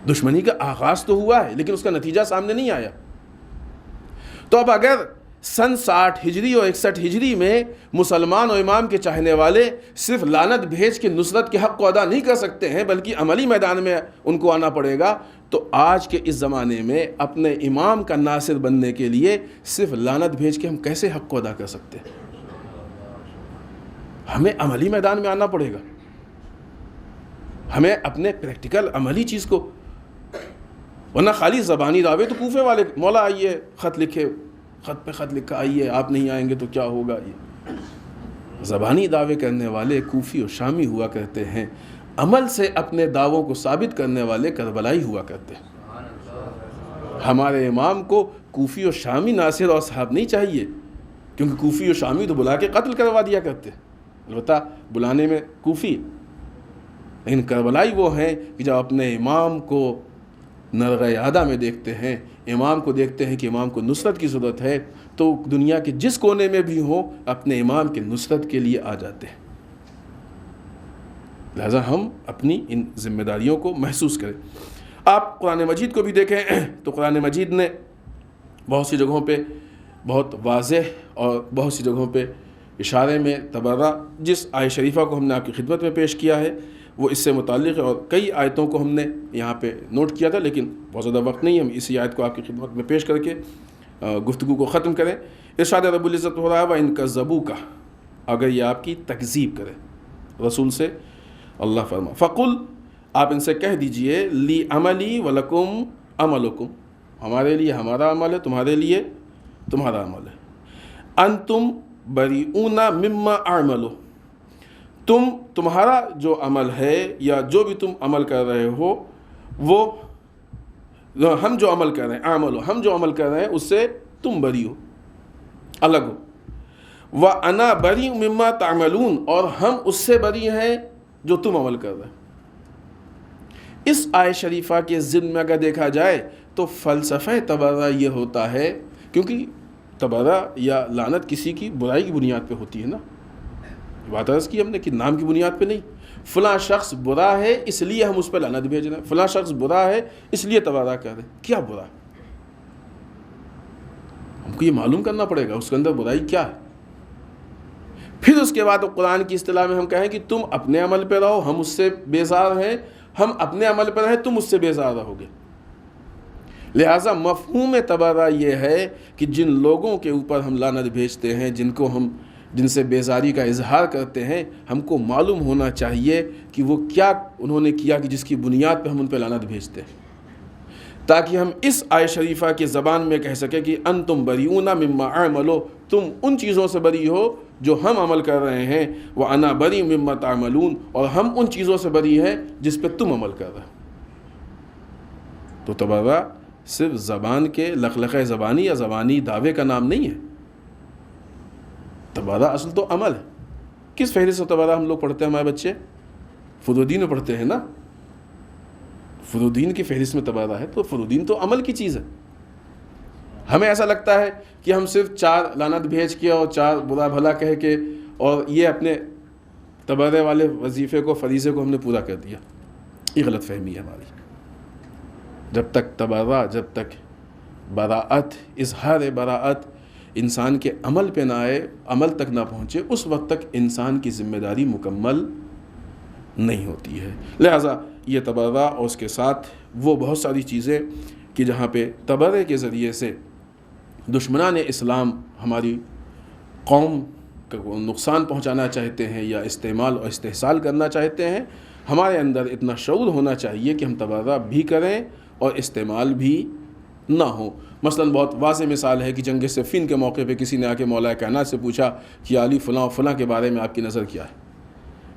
دشمنی کا آغاز تو ہوا ہے لیکن اس کا نتیجہ سامنے نہیں آیا. تو اب اگر سن 60 ہجری اور 61 ہجری میں مسلمان اور امام کے چاہنے والے صرف لعنت بھیج کے نصرت کے حق کو ادا نہیں کر سکتے ہیں بلکہ عملی میدان میں ان کو آنا پڑے گا, تو آج کے اس زمانے میں اپنے امام کا ناصر بننے کے لیے صرف لعنت بھیج کے ہم کیسے حق کو ادا کر سکتے ہیں؟ ہمیں عملی میدان میں آنا پڑے گا. ہمیں اپنے پریکٹیکل عملی چیز کو, ورنہ خالی زبانی دعوے تو کوفے والے, مولا آئیے خط لکھے, خط پہ خط لکھا آئیے, آپ نہیں آئیں گے تو کیا ہوگا. یہ زبانی دعوے کرنے والے کوفی اور شامی ہوا کرتے ہیں, عمل سے اپنے دعووں کو ثابت کرنے والے کربلائی ہوا کرتے ہیں. ہمارے امام کو کوفی اور شامی ناصر اور صحاب نہیں چاہیے, کیونکہ کوفی اور شامی تو بلا کے قتل کروا دیا کرتے, البتہ بلانے میں کوفی, لیکن کربلائی وہ ہیں کہ جب اپنے امام کو نرغہ یادہ میں دیکھتے ہیں, امام کو دیکھتے ہیں کہ امام کو نصرت کی ضرورت ہے, تو دنیا کے جس کونے میں بھی ہوں اپنے امام کے نصرت کے لیے آ جاتے ہیں. لہذا ہم اپنی ان ذمہ داریوں کو محسوس کریں. آپ قرآن مجید کو بھی دیکھیں تو قرآن مجید نے بہت سی جگہوں پہ بہت واضح اور بہت سی جگہوں پہ اشارے میں تبرہ, جس آیت شریفہ کو ہم نے آپ کی خدمت میں پیش کیا ہے وہ اس سے متعلق ہے, اور کئی آیتوں کو ہم نے یہاں پہ نوٹ کیا تھا لیکن بہت زیادہ وقت نہیں, ہم اسی آیت کو آپ کی خدمت میں پیش کر کے گفتگو کو ختم کریں. ارشاد رب العزت ہو رہا ہے وَإِن كَذَّبُوكَ, اگر یہ آپ کی تکذیب کرے رسول سے, اللہ فرما فَقُلْ, آپ ان سے کہہ دیجئے لی عملی وَلَكُمْ عَمَلُكُمْ, ہمارے لیے ہمارا عمل ہے, تمہارے لیے تمہارا عمل ہے. انتم بریئون مما اعملو, تمہارا جو عمل ہے یا جو بھی تم عمل کر رہے ہو وہ ہم جو عمل کر رہے ہیں, عمل ہم جو عمل کر رہے ہیں اس سے تم بری ہو, الگ ہو. وَأَنَا بَرِيءٌ مِّمَّا تَعْمَلُونَ, اور ہم اس سے بری ہیں جو تم عمل کر رہے ہیں. اس آیت شریفہ کے ضمن میں اگر دیکھا جائے تو فلسفہ تبرہ یہ ہوتا ہے, کیونکہ تبرہ یا لعنت کسی کی برائی کی بنیاد پہ ہوتی ہے نا, بات عرض کی ہم نے کہ نام کی بنیاد پہ نہیں. فلاں شخص برا ہے اس لیے ہم اس پہ لعنت بھیج رہے ہیں, فلاں شخص برا ہے اس لیے تبرہ کر رہے ہیں. کیا برا؟ ہم کو یہ معلوم کرنا پڑے گا اس کے اندر برائی کیا ہے. پھر اس کے بعد قرآن کی اصطلاح میں ہم کہیں کہ تم اپنے عمل پہ رہو، ہم اس سے بیزار ہیں، ہم اپنے عمل پہ رہیں، تم اس سے بیزار رہو گے. لہٰذا مفہوم تبرہ یہ ہے کہ جن لوگوں کے اوپر ہم لعنت بھیجتے ہیں، جن سے بیزاری کا اظہار کرتے ہیں، ہم کو معلوم ہونا چاہیے کہ وہ کیا انہوں نے کیا کہ جس کی بنیاد پہ ہم ان پہ لعنت بھیجتے ہیں، تاکہ ہم اس آیت شریفہ کی زبان میں کہہ سکیں کہ انتم بریئون مما اعملوا، تم ان چیزوں سے بری ہو جو ہم عمل کر رہے ہیں، وانا بری مما تعملون، اور ہم ان چیزوں سے بری ہیں جس پہ تم عمل کر رہے ہو. تو تبرہ صرف زبان کے لخلقہ زبانی یا زبانی دعوے کا نام نہیں ہے. تبرہ اصل تو عمل ہے. کس فہرست سے تبرہ ہم لوگ پڑھتے ہیں؟ ہمارے بچے فروضین میں پڑھتے ہیں نا. فروضین کی فہرست میں تبرہ ہے، تو فروضین تو عمل کی چیز ہے. ہمیں ایسا لگتا ہے کہ ہم صرف 4 لعنت بھیج کے اور 4 برا بھلا کہہ کے اور یہ اپنے تبرہ والے وظیفے کو، فریضے کو ہم نے پورا کر دیا. یہ غلط فہمی ہے ہماری. جب تک تبرہ، جب تک براءت، اظہار براءت انسان کے عمل پہ نہ آئے، عمل تک نہ پہنچے، اس وقت تک انسان کی ذمہ داری مکمل نہیں ہوتی ہے. لہٰذا یہ تبرہ اور اس کے ساتھ وہ بہت ساری چیزیں کہ جہاں پہ تبرہ کے ذریعے سے دشمنان اسلام ہماری قوم کو نقصان پہنچانا چاہتے ہیں یا استعمال اور استحصال کرنا چاہتے ہیں، ہمارے اندر اتنا شعور ہونا چاہیے کہ ہم تبرہ بھی کریں اور استعمال بھی نہ ہوں. مثلا بہت واضح مثال ہے کہ جنگ صفین کے موقع پہ کسی نے آ کے مولا کائنات سے پوچھا کہ علی فلاں فلاں کے بارے میں آپ کی نظر کیا ہے؟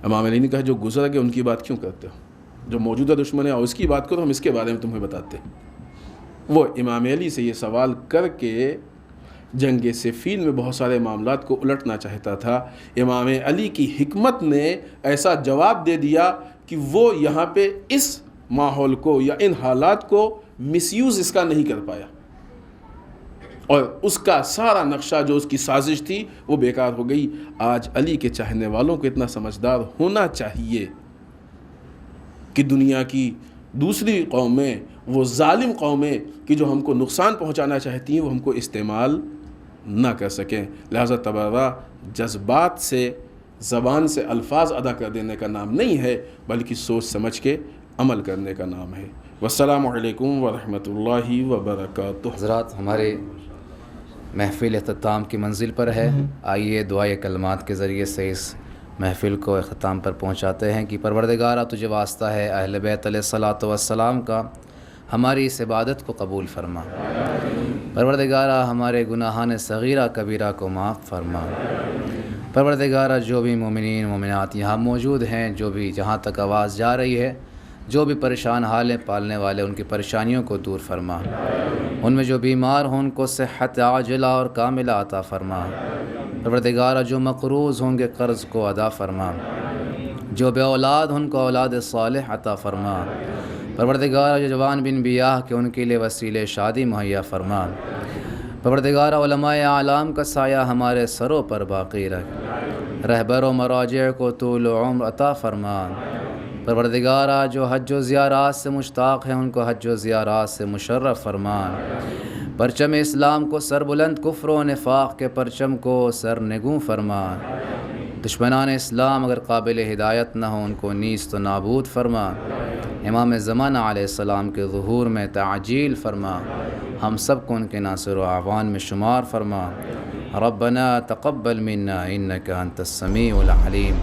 امام علی نے کہا جو گزر گئے ان کی بات کیوں کرتے ہو؟ جو موجودہ دشمن ہے اور اس کی بات کرو، ہم اس کے بارے میں تمہیں بتاتے ہیں. وہ امام علی سے یہ سوال کر کے جنگ صفین میں بہت سارے معاملات کو الٹنا چاہتا تھا. امام علی کی حکمت نے ایسا جواب دے دیا کہ وہ یہاں پہ اس ماحول کو یا ان حالات کو مس یوز اس کا نہیں کر پایا، اور اس کا سارا نقشہ جو اس کی سازش تھی وہ بیکار ہو گئی. آج علی کے چاہنے والوں کو اتنا سمجھدار ہونا چاہیے کہ دنیا کی دوسری قومیں، وہ ظالم قومیں کہ جو ہم کو نقصان پہنچانا چاہتی ہیں، وہ ہم کو استعمال نہ کر سکیں. لہذا تبرہ جذبات سے، زبان سے الفاظ ادا کر دینے کا نام نہیں ہے، بلکہ سوچ سمجھ کے عمل کرنے کا نام ہے. والسلام علیکم ورحمۃ اللہ وبرکاتہ. حضرات، ہماری محفل اختتام کی منزل پر ہے. آئیے دعائے کلمات کے ذریعے سے اس محفل کو اختتام پر پہنچاتے ہیں کہ پروردگارہ تجھے واسطہ ہے اہل بیت علیہ الصلوۃ والسلام کا، ہماری اس عبادت کو قبول فرما. پروردگارہ ہمارے گناہان صغیرہ کبیرہ کو معاف فرما. پروردگارہ جو بھی مومنین مومنات یہاں موجود ہیں، جو بھی جہاں تک آواز جا رہی ہے، جو بھی پریشان حال ہیں پالنے والے، ان کی پریشانیوں کو دور فرما. ان میں جو بیمار ہوں ان کو صحت عاجلہ اور کاملہ عطا فرما. پروردگارہ جو مقروض ہوں گے قرض کو ادا فرما. جو بے اولاد ان کو اولاد صالح عطا فرما. پروردگارہ جو جوان بن بیاہ کے ان کے لیے وسیلے شادی مہیا فرما. پروردگارہ علماء اعلام کا سایہ ہمارے سروں پر باقی رکھ. رہبر و مراجع کو طول و عمر عطا فرما. پروردگارہ جو حج و زیارات سے مشتاق ہیں ان کو حج و زیارات سے مشرف فرما. پرچم اسلام کو سر بلند، کفر و نفاق کے پرچم کو سر نگوں فرما. دشمنان اسلام اگر قابل ہدایت نہ ہوں ان کو نیست و نابود فرما. امام زمانہ علیہ السلام کے ظہور میں تعجیل فرما. ہم سب کو ان کے ناصر و اعوان میں شمار فرما. ربنا تقبل منا انک انت السمیع العلیم.